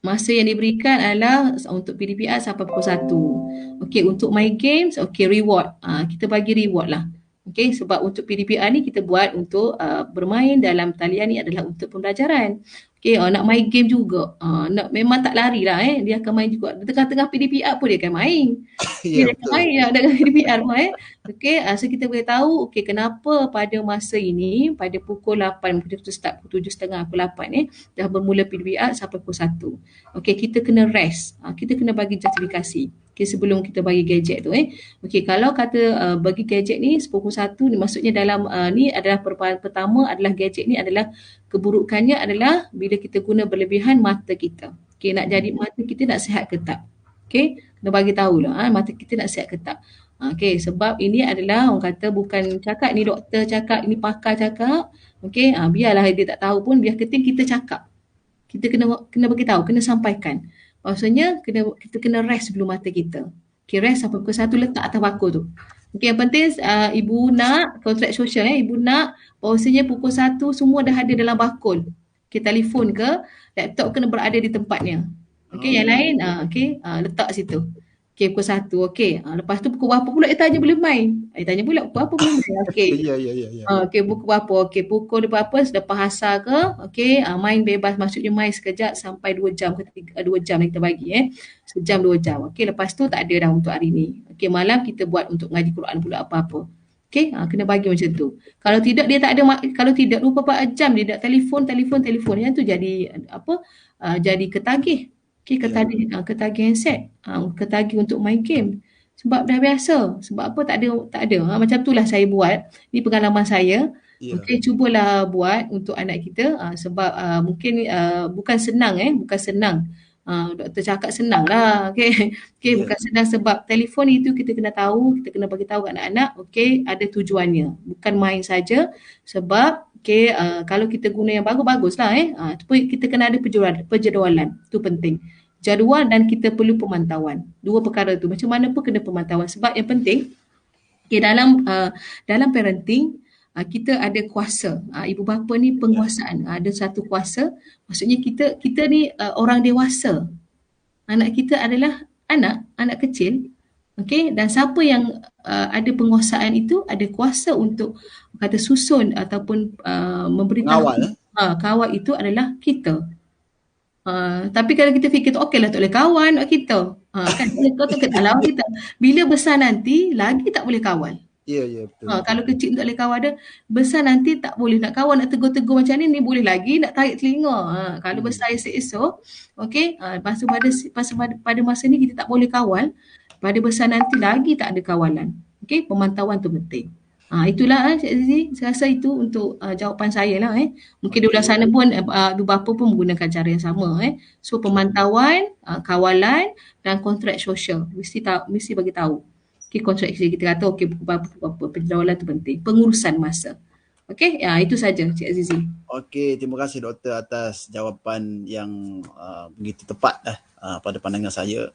Masa yang diberikan adalah untuk PDPR sampai pukul 1. Okey, untuk my games, okey, reward. Kita bagi reward lah. Okey, sebab untuk PDPR ni kita buat untuk bermain dalam talian ni adalah untuk pembelajaran. Okey, nak main game juga. Memang tak lari lah dia akan main juga. Di tengah-tengah PDPR pun dia akan main. Ya, Dia akan main dengan PDPR pun Okey, so kita boleh tahu okey kenapa pada masa ini pada pukul 8, kita start pukul 7.30, pukul 8 dah bermula PDPR sampai pukul 1. Okey, kita kena rest. Kita kena bagi justifikasi. Okey, sebelum kita bagi gadget tu Okey, kalau kata bagi gadget ni pukul 1 ni maksudnya dalam ni adalah perubahan pertama adalah gadget ni adalah keburukannya adalah bila kita guna berlebihan mata kita. Okey, nak jadi mata kita nak sihat ke tak? Okey, kena bagi tahulah mata kita nak sihat ke tak. Okey, sebab ini adalah orang kata bukan cakap ni doktor cakap, ini pakar cakap. Okey, biarlah dia tak tahu pun, biar penting kita cakap. Kita kena bagi tahu, kena sampaikan. Maksudnya kita kena rest dulu mata kita. Okey, rest sampai pukul 1 letak atas bakul tu. Okey, yang penting ibu nak kontrak sosial ibu nak bahawasanya pukul 1 semua dah ada dalam bakul. Okey, telefon ke laptop kena berada di tempatnya. Okey, yang lain okey, letak situ. Okey, pukul 1. Okey, lepas tu pukul berapa pula tanya boleh main? Tanya pula pukul berapa boleh main? Okey. Ya. Okey, pukul berapa? Okey, pukul berapa selepas asar ke? Okey, main bebas, maksudnya main sekejap sampai 2 jam ke 2 jam kita bagi Sejam 2 jam. Okey, lepas tu tak ada dah untuk hari ni. Okey, malam kita buat untuk ngaji Quran pula apa-apa. Okey, kena bagi macam tu. Kalau tidak dia tak ada, kalau tidak 24 jam dia nak telefon yang tu jadi apa? Jadi ketagih. Okey, ketagih handset. Ketagih untuk main game. Sebab dah biasa. Sebab apa tak ada. Macam itulah saya buat. Ini pengalaman saya. Okey, cubalah buat untuk anak kita sebab mungkin bukan senang bukan senang. Doktor cakap senang lah. Okey, bukan senang sebab telefon itu kita kena tahu, kita kena bagi tahu kat anak-anak, okey, ada tujuannya. Bukan main saja sebab okey, kalau kita guna yang bagus-baguslah kita kena ada perjadualan. Itu penting. Jadual dan kita perlu pemantauan. Dua perkara tu. Macam mana pun kena pemantauan sebab yang penting dalam parenting kita ada kuasa. Ibu bapa ni penguasaan. Ada satu kuasa. Maksudnya kita ni orang dewasa. Anak kita adalah anak kecil. Okey, dan siapa yang ada penguasaan itu ada kuasa untuk kata susun ataupun memberitahu kawal itu adalah kita. Tapi kalau kita fikir okeylah tak boleh kawan kita. Kan kau tak kena lawan kita. Bila besar nanti lagi tak boleh kawal. Ya, betul. Kalau kecil tak boleh kawal dia, besar nanti tak boleh nak kawal, nak tegur-tegur macam ni boleh lagi nak tarik telinga. Kalau besar esok, okey, pada masa ni kita tak boleh kawal, pada besar nanti lagi tak ada kawalan. Okey, pemantauan tu penting. Itulah Cik Azizi, saya rasa itu untuk jawapan saya lah Mungkin di luar sana pun ibu bapa pun menggunakan cara yang sama So pemantauan, kawalan dan kontrak sosial mesti bagi tahu. Okey, kontrak kita kata okey apa penjawalan tu penting. Pengurusan masa. Okey, itu saja Cik Azizi. Okey, terima kasih doktor atas jawapan yang begitu tepat pada pandangan saya.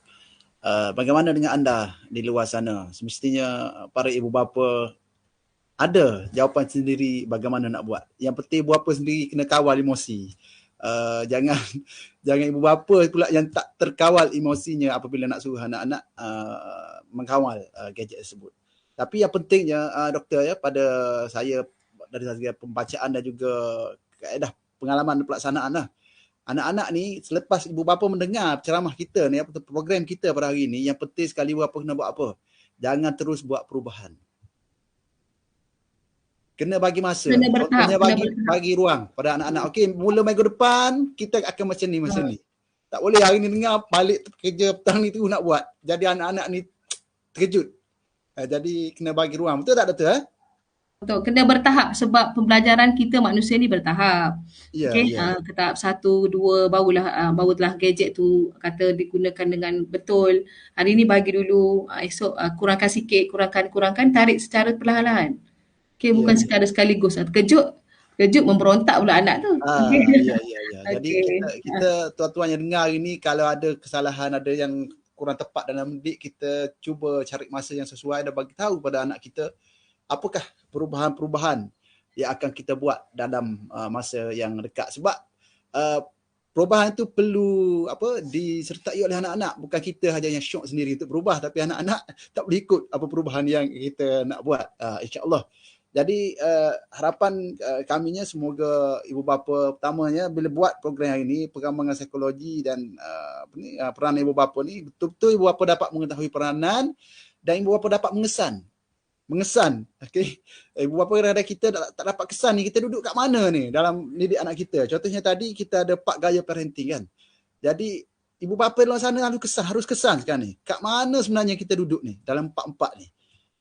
Bagaimana dengan anda di luar sana? Semestinya para ibu bapa ada jawapan sendiri bagaimana nak buat. Yang penting ibu bapa sendiri kena kawal emosi. Jangan ibu bapa pula yang tak terkawal emosinya apabila nak suruh anak-anak mengkawal gadget tersebut. Tapi yang pentingnya doktor pada saya dari segi pembacaan dan juga kaedah pengalaman pelaksanaan anak-anak ni selepas ibu bapa mendengar ceramah kita ni program kita pada hari ni, yang penting sekali ibu bapa kena buat apa? Jangan terus buat perubahan. Kena bagi masa. Kena bagi ruang pada anak-anak. Okey, mula minggu depan kita akan macam ni. Tak boleh hari ni dengar balik kerja petang ni tu nak buat. Jadi anak-anak ni terkejut. Jadi kena bagi ruang. Betul tak doktor? Betul. Kena bertahap sebab pembelajaran kita manusia ni bertahap. Tahap 1, 2 barulah gadget tu kata digunakan dengan betul. Hari ni bagi dulu, esok kurangkan sikit, kurangkan, tarik secara perlahan-lahan. Okey, bukan sekaligus. Terkejut memberontak pula anak tu. Jadi kita tuan-tuan yang dengar ini, kalau ada kesalahan, ada yang kurang tepat dalam mendidik, kita cuba cari masa yang sesuai dan bagi tahu pada anak kita apakah perubahan-perubahan yang akan kita buat dalam masa yang dekat. Sebab perubahan itu perlu disertai oleh anak-anak. Bukan kita saja yang syok sendiri untuk berubah, tapi anak-anak tak boleh ikut apa perubahan yang kita nak buat, insya-Allah. Jadi harapan kaminya semoga ibu bapa pertamanya bila buat program ini, perkembangan psikologi dan peranan ibu bapa ni, betul-betul ibu bapa dapat mengetahui peranan dan ibu bapa dapat mengesan. Okey. Ibu bapa kadang-kadang kita tak dapat kesan ni, kita duduk kat mana ni dalam didik anak kita. Contohnya tadi kita ada 4 gaya parenting kan. Jadi ibu bapa dalam sana harus kesan sekarang ni. Kat mana sebenarnya kita duduk ni dalam 4-4 ni.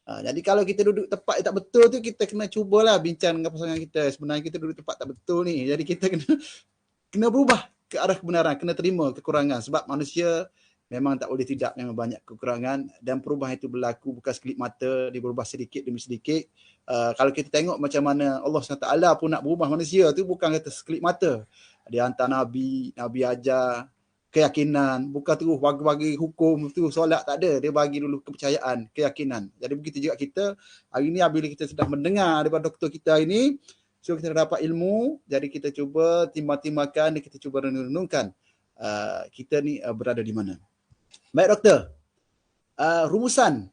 Jadi kalau kita duduk tempat yang tak betul tu, kita kena cubalah bincang dengan pasangan kita. Sebenarnya kita duduk tempat tak betul ni. Jadi kita kena berubah ke arah kebenaran, kena terima kekurangan. Sebab manusia memang tak boleh tidak, memang banyak kekurangan dan perubahan itu berlaku bukan sekelip mata, dia berubah sedikit demi sedikit. Kalau kita tengok macam mana Allah SWT pun nak berubah manusia tu bukan kata sekelip mata. Dia hantar Nabi ajar keyakinan, bukan terus bagi hukum tu solat, tak ada. Dia bagi dulu kepercayaan, keyakinan. Jadi begitu juga kita hari ni bila kita sudah mendengar daripada doktor kita hari ni, so kita dapat ilmu, jadi kita cuba timbang-timbangkan dan kita cuba renung-renungkan kita ni berada di mana. Baik doktor, rumusan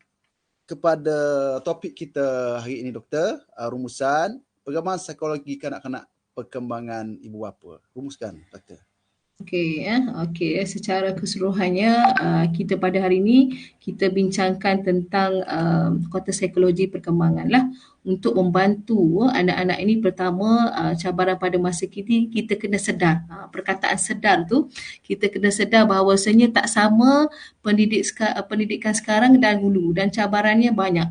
kepada topik kita hari ini doktor, rumusan perkembangan psikologi kanak-kanak perkembangan ibu bapa. Rumuskan doktor. Okey, secara keseluruhannya kita pada hari ini kita bincangkan tentang kota psikologi perkembangan lah untuk membantu anak-anak ini. Pertama, cabaran pada masa kini kita kena sedar. Perkataan sedar tu kita kena sedar bahawasanya tak sama pendidikan sekarang dan dulu, dan cabarannya banyak.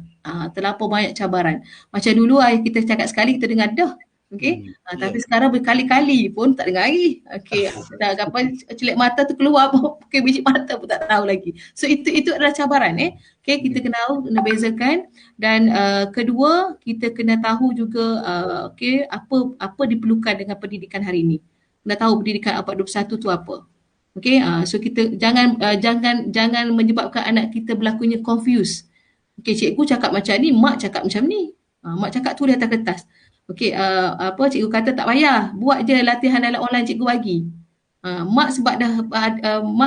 Terlampau banyak cabaran. Macam dulu ayah kita cakap sekali kita dengar dah. Okey, tapi sekarang berkali-kali pun tak dengar lagi. Okey, dah kapan celik mata tu keluar pakai biji mata pun tak tahu lagi. So itu adalah cabaran Okey, kita kena bezakan. Dan kedua, kita kena tahu juga okey, apa diperlukan dengan pendidikan hari ini. Kena tahu pendidikan abad 21 tu apa. Okey, so kita jangan menyebabkan anak kita berlakunya confused. Okey, cikgu cakap macam ni, mak cakap macam ni. Mak cakap tu di atas kertas. Okey, cikgu kata tak payah, buat je latihan dalam online cikgu bagi. Mak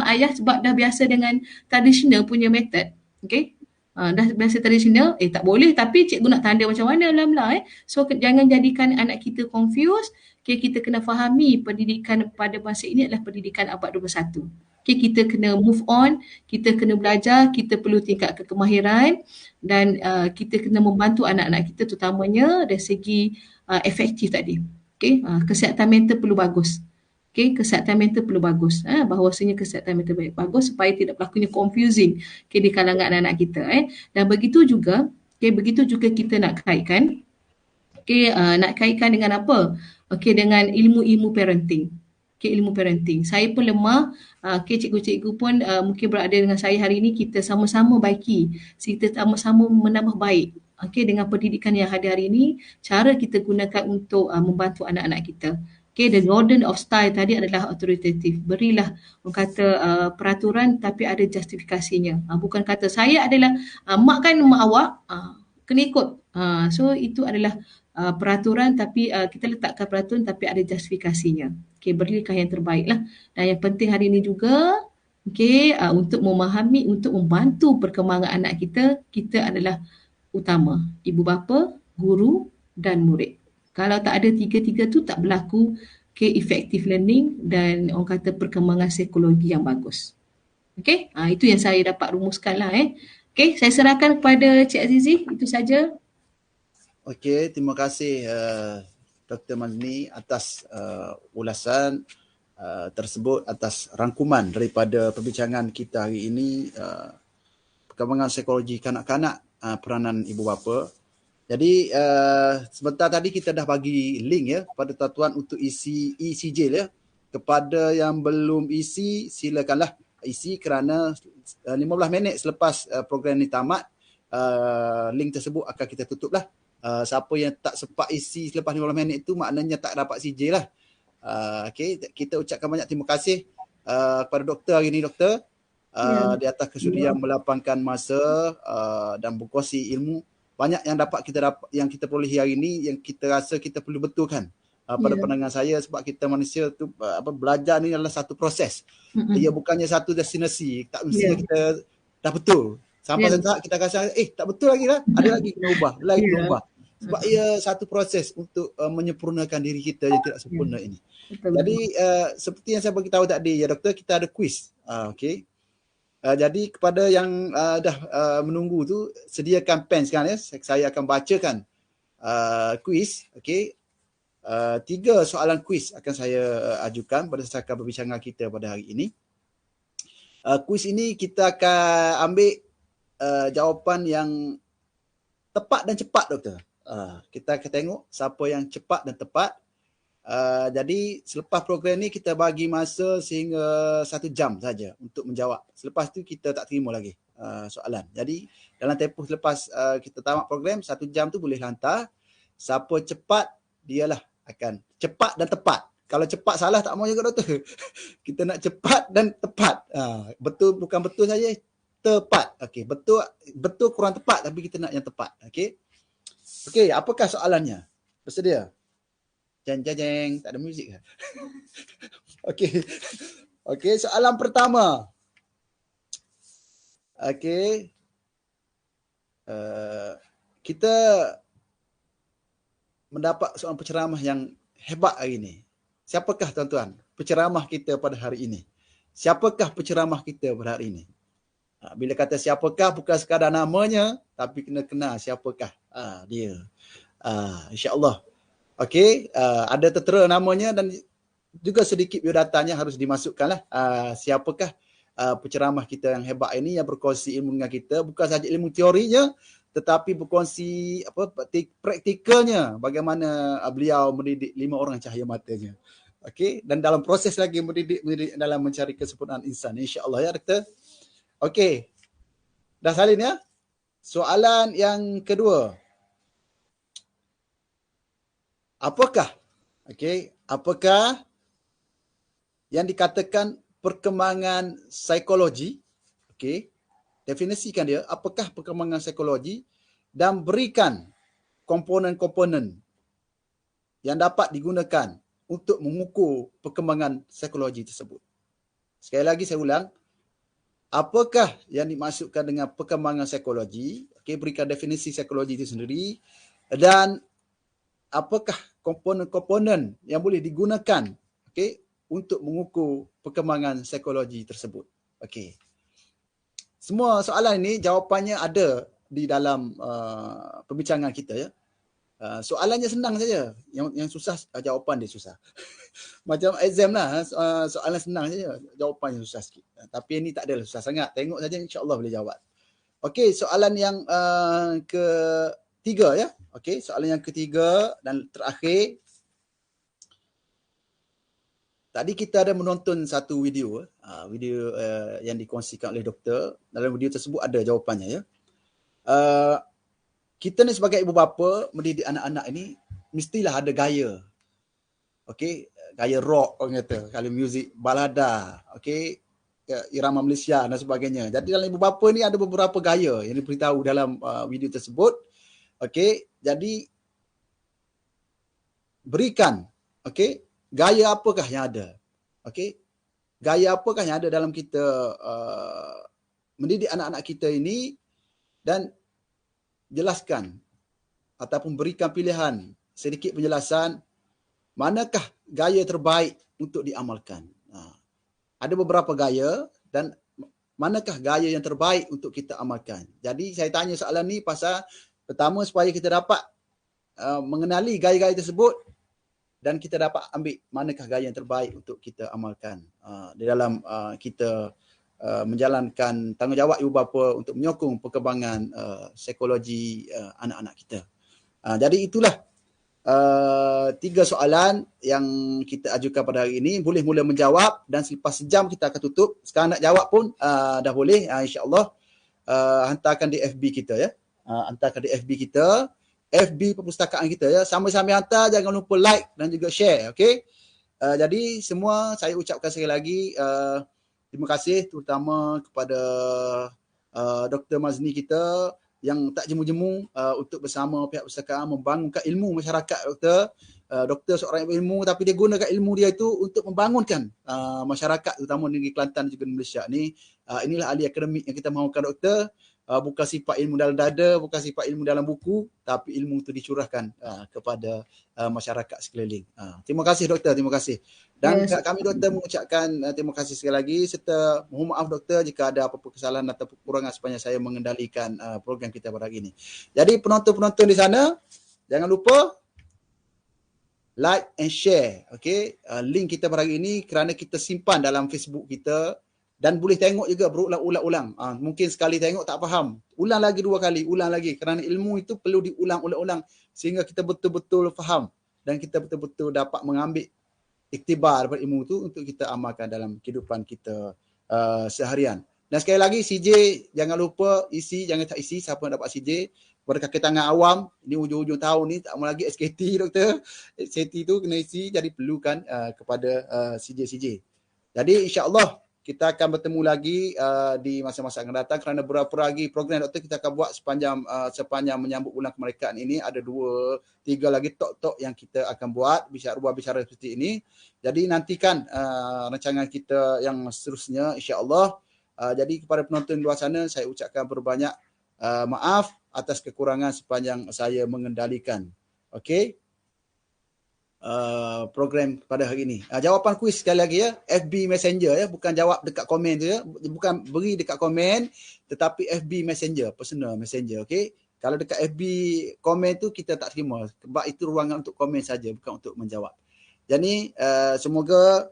ayah sebab dah biasa dengan traditional punya method. Okey. Dah biasa traditional, tak boleh tapi cikgu nak tanda macam mana So jangan jadikan anak kita confused. Okey, kita kena fahami pendidikan pada masa ini adalah pendidikan abad 21. Okey, kita kena move on, kita kena belajar, kita perlu tingkatkan kemahiran dan kita kena membantu anak-anak kita terutamanya dari segi efektif tadi. Okey, kesihatan mental perlu bagus. Okey, kesihatan mental perlu bagus. Bahawasanya kesihatan mental bagus supaya tidak berlakunya confusing di kalangan anak-anak kita. Dan begitu juga kita nak kaitkan. Nak kaitkan dengan apa? Okey, dengan ilmu-ilmu parenting. Ilmu parenting. Saya pun lemah. Cikgu-cikgu pun mungkin berada dengan saya hari ini. Kita sama-sama baiki. Kita sama-sama menambah baik. Dengan pendidikan yang ada hari ini, cara kita gunakan untuk membantu anak-anak kita. The Golden of Style tadi adalah authoritative. Berilah peraturan tapi ada justifikasinya. Bukan kata saya adalah mak kan mak awak, kena ikut. So itu adalah peraturan tapi kita letakkan peraturan tapi ada justifikasinya. Berilah yang terbaik lah. Dan yang penting hari ini juga untuk memahami, untuk membantu perkembangan anak kita adalah utama. Ibu bapa, guru dan murid. Kalau tak ada tiga-tiga tu tak berlaku effective learning dan orang kata perkembangan psikologi yang bagus. Itu yang saya dapat rumuskan lah. Saya serahkan kepada Cik Azizi. Itu saja. Okey, terima kasih Dr. Mazmi atas ulasan tersebut, atas rangkuman daripada perbincangan kita hari ini, perkembangan psikologi kanak-kanak, peranan ibu bapa. Jadi sebentar tadi kita dah bagi link kepada tuan-tuan untuk isi e-sijil Kepada yang belum isi, silakanlah isi kerana 15 minit selepas program ni tamat, link tersebut akan kita tutup lah. Siapa yang tak sempat isi selepas 15 minit tu maknanya tak dapat sijil lah. Kita ucapkan banyak terima kasih kepada doktor hari ni, doktor. Di atas kesudian melapangkan masa dan berkongsi ilmu. Banyak yang yang kita perolehi hari ini yang kita rasa kita perlu betulkan pada pandangan saya, sebab kita manusia tu belajar ni adalah satu proses. Ia bukannya satu destinasi. Tak mestinya kita dah betul. Sampai satu kita rasa tak betul lagi lah. Ada lagi kena ubah, lagi kena ubah. Sebab ia satu proses untuk menyempurnakan diri kita yang tidak sempurna ini. Jadi seperti yang saya beritahu tadi ya doktor, kita ada quiz. Okey. Jadi kepada yang dah menunggu tu, sediakan pen sekarang ya. Saya akan bacakan quiz. Okey. 3 soalan quiz akan saya ajukan berdasarkan perbincangan kita pada hari ini. Quiz ini kita akan ambil jawapan yang tepat dan cepat doktor. Kita akan tengok siapa yang cepat dan tepat. Jadi selepas program ni kita bagi masa sehingga 1 jam saja untuk menjawab. Selepas tu kita tak terima lagi soalan. Jadi dalam tempoh selepas kita tamat program 1 jam tu boleh hantar. Siapa cepat dialah akan cepat dan tepat. Kalau cepat salah tak mau juga doktor. Kita nak cepat dan tepat. Betul bukan betul saja, tepat. Okey, betul kurang tepat tapi kita nak yang tepat. Okey. Okey, apakah soalannya? Bersedia? Jeng jeng jeng, tak ada muzik ke? Okey. Okey, soalan pertama. Okey. Kita mendapat seorang penceramah yang hebat hari ini. Siapakah tuan-tuan penceramah kita pada hari ini? Siapakah penceramah kita pada hari ini? Bila kata siapakah, bukan sekadar namanya, tapi kena kenal siapakah dia. InsyaAllah. Okey, ada tertera namanya dan juga sedikit biodatanya harus dimasukkanlah. Siapakah penceramah kita yang hebat ini yang berkongsi ilmu dengan kita, bukan saja ilmu teorinya, tetapi berkongsi praktikalnya, bagaimana beliau mendidik 5 orang cahaya matanya. Okey, dan dalam proses lagi mendidik dalam mencari kesempurnaan insan, insya-Allah ya doktor. Okey. Dah salin ya? Soalan yang kedua. Apakah yang dikatakan perkembangan psikologi? Okey. Definisikan dia, apakah perkembangan psikologi, dan berikan komponen-komponen yang dapat digunakan untuk mengukur perkembangan psikologi tersebut. Sekali lagi saya ulang, apakah yang dimaksudkan dengan perkembangan psikologi? Okey, berikan definisi psikologi itu sendiri, dan apakah komponen-komponen yang boleh digunakan untuk mengukur perkembangan psikologi tersebut. Okey. Semua soalan ini jawapannya ada di dalam perbincangan kita ya. Soalannya senang saja. Yang susah jawapan dia susah. Macam exam lah, soalan senang saja, jawapannya susah sikit. Tapi ini tak adalah susah sangat. Tengok saja insya-Allah boleh jawab. Okey, soalan yang ketiga ya. Okey, soalan yang ketiga dan terakhir. Tadi kita ada menonton satu video, yang dikongsikan oleh doktor. Dalam video tersebut ada jawapannya ya. Kita ni sebagai ibu bapa mendidik anak-anak ini mestilah ada gaya. Okey, gaya rock orang kata, kalau muzik balada, okey, irama Malaysia dan sebagainya. Jadi dalam ibu bapa ni ada beberapa gaya yang diberitahu dalam video tersebut. Okey, jadi berikan gaya apakah yang ada? Okey. Gaya apakah yang ada dalam kita mendidik anak-anak kita ini, dan jelaskan ataupun berikan pilihan, sedikit penjelasan manakah gaya terbaik untuk diamalkan. Ada beberapa gaya dan manakah gaya yang terbaik untuk kita amalkan. Jadi saya tanya soalan ni pasal pertama supaya kita dapat mengenali gaya-gaya tersebut, dan kita dapat ambil manakah gaya yang terbaik untuk kita amalkan di dalam kita menjalankan tanggungjawab ibu bapa untuk menyokong perkembangan psikologi anak-anak kita. Jadi itulah 3 soalan yang kita ajukan pada hari ini. Boleh mula menjawab dan selepas sejam kita akan tutup. Sekarang nak jawab pun dah boleh, insya-Allah. Hantarkan di FB kita ya. Hantarkan di FB kita, FB perpustakaan kita ya. Sama-sama hantar, jangan lupa like dan juga share, okey. Jadi semua saya ucapkan sekali lagi terima kasih terutama kepada Dr. Mazni kita yang tak jemu-jemu untuk bersama pihak perpustakaan membangunkan ilmu masyarakat doktor doktor seorang ilmu, tapi dia gunakan ilmu dia itu untuk membangunkan masyarakat terutama negeri Kelantan juga Malaysia ni. Inilah ahli akademik yang kita mahukan doktor. Bukan sifat ilmu dalam dada, bukan sifat ilmu dalam buku, tapi ilmu itu dicurahkan kepada masyarakat sekeliling. Terima kasih doktor, terima kasih. Dan kami doktor mengucapkan terima kasih sekali lagi, serta mohon maaf doktor jika ada apa-apa kesalahan atau kekurangan sepanjang saya mengendalikan program kita pada hari ini. Jadi penonton-penonton di sana, jangan lupa like and share, okay? Link kita pada hari ini kerana kita simpan dalam Facebook kita. Dan boleh tengok juga berulang-ulang. Mungkin sekali tengok tak faham. Ulang lagi 2 kali, ulang lagi. Kerana ilmu itu perlu diulang-ulang sehingga kita betul-betul faham. Dan kita betul-betul dapat mengambil iktibar daripada ilmu itu untuk kita amalkan dalam kehidupan kita seharian. Dan sekali lagi CJ, jangan lupa isi, jangan tak isi. Siapa yang dapat CJ, kepada kaki tangan awam, ini hujung-hujung tahun ni, tak mau lagi SKT doktor. SKT tu kena isi, jadi perlukan kepada CJ. Jadi insyaAllah, kita akan bertemu lagi di masa-masa akan datang kerana beberapa lagi program doktor kita akan buat sepanjang menyambut bulan kemerdekaan ini. Ada 2-3 lagi talk-talk yang kita akan buat, bicara seperti ini. Jadi nantikan rancangan kita yang seterusnya insya-Allah. Jadi kepada penonton di luar sana saya ucapkan berbanyak maaf atas kekurangan sepanjang saya mengendalikan. Okey. Program pada hari ini. Jawapan kuis sekali lagi ya, FB Messenger ya, bukan jawab dekat komen tu ya, bukan beri dekat komen tetapi FB Messenger, personal messenger, okey. Kalau dekat FB komen tu kita tak terima sebab itu ruangan untuk komen saja, bukan untuk menjawab. Jadi semoga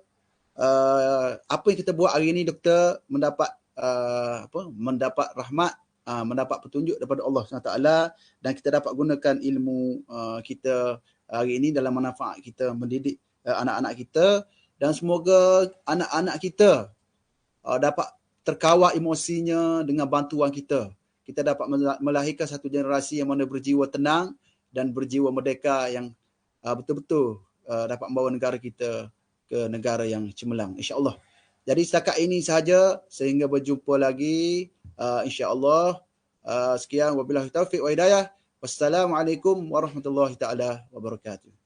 apa yang kita buat hari ini doktor mendapat mendapat rahmat, mendapat petunjuk daripada Allah SWT dan kita dapat gunakan ilmu kita hari ini dalam manfaat kita mendidik anak-anak kita dan semoga anak-anak kita dapat terkawal emosinya dengan bantuan kita. Kita dapat melahirkan satu generasi yang mana berjiwa tenang dan berjiwa merdeka yang betul-betul dapat membawa negara kita ke negara yang cemerlang insya-Allah. Jadi setakat ini sahaja sehingga berjumpa lagi insya-Allah. Sekian wabillahi taufiq wa hidayah. Wassalamualaikum warahmatullahi taala wabarakatuh.